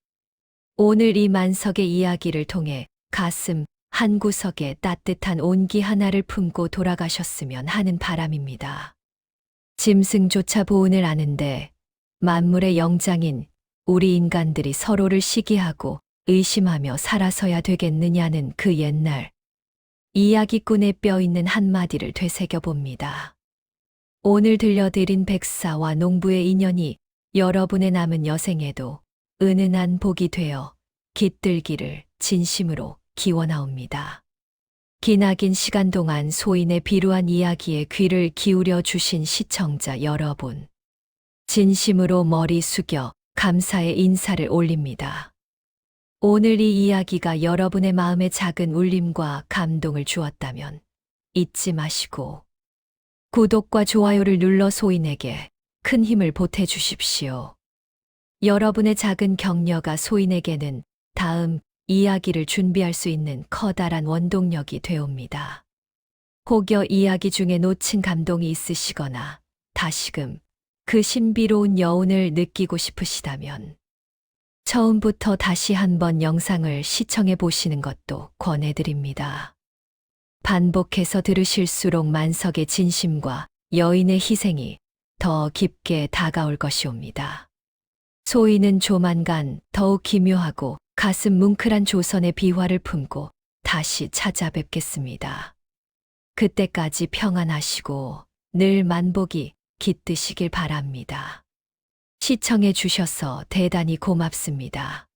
오늘 이 만석의 이야기를 통해 가슴 한구석에 따뜻한 온기 하나를 품고 돌아가셨으면 하는 바람입니다. 짐승조차 보은을 아는데 만물의 영장인 우리 인간들이 서로를 시기하고 의심하며 살아서야 되겠느냐는 그 옛날 이야기꾼의 뼈 있는 한마디를 되새겨봅니다. 오늘 들려드린 백사와 농부의 인연이 여러분의 남은 여생에도 은은한 복이 되어 깃들기를 진심으로 기원하옵니다. 기나긴 시간 동안 소인의 비루한 이야기에 귀를 기울여 주신 시청자 여러분, 진심으로 머리 숙여 감사의 인사를 올립니다. 오늘 이 이야기가 여러분의 마음에 작은 울림과 감동을 주었다면 잊지 마시고 구독과 좋아요를 눌러 소인에게 큰 힘을 보태주십시오. 여러분의 작은 격려가 소인에게는 다음 이야기를 준비할 수 있는 커다란 원동력이 되옵니다. 혹여 이야기 중에 놓친 감동이 있으시거나 다시금 그 신비로운 여운을 느끼고 싶으시다면 처음부터 다시 한번 영상을 시청해 보시는 것도 권해드립니다. 반복해서 들으실수록 만석의 진심과 여인의 희생이 더 깊게 다가올 것이옵니다. 소인은 조만간 더욱 기묘하고 가슴 뭉클한 조선의 비화를 품고 다시 찾아뵙겠습니다. 그때까지 평안하시고 늘 만복이 깃드시길 바랍니다. 시청해 주셔서 대단히 고맙습니다.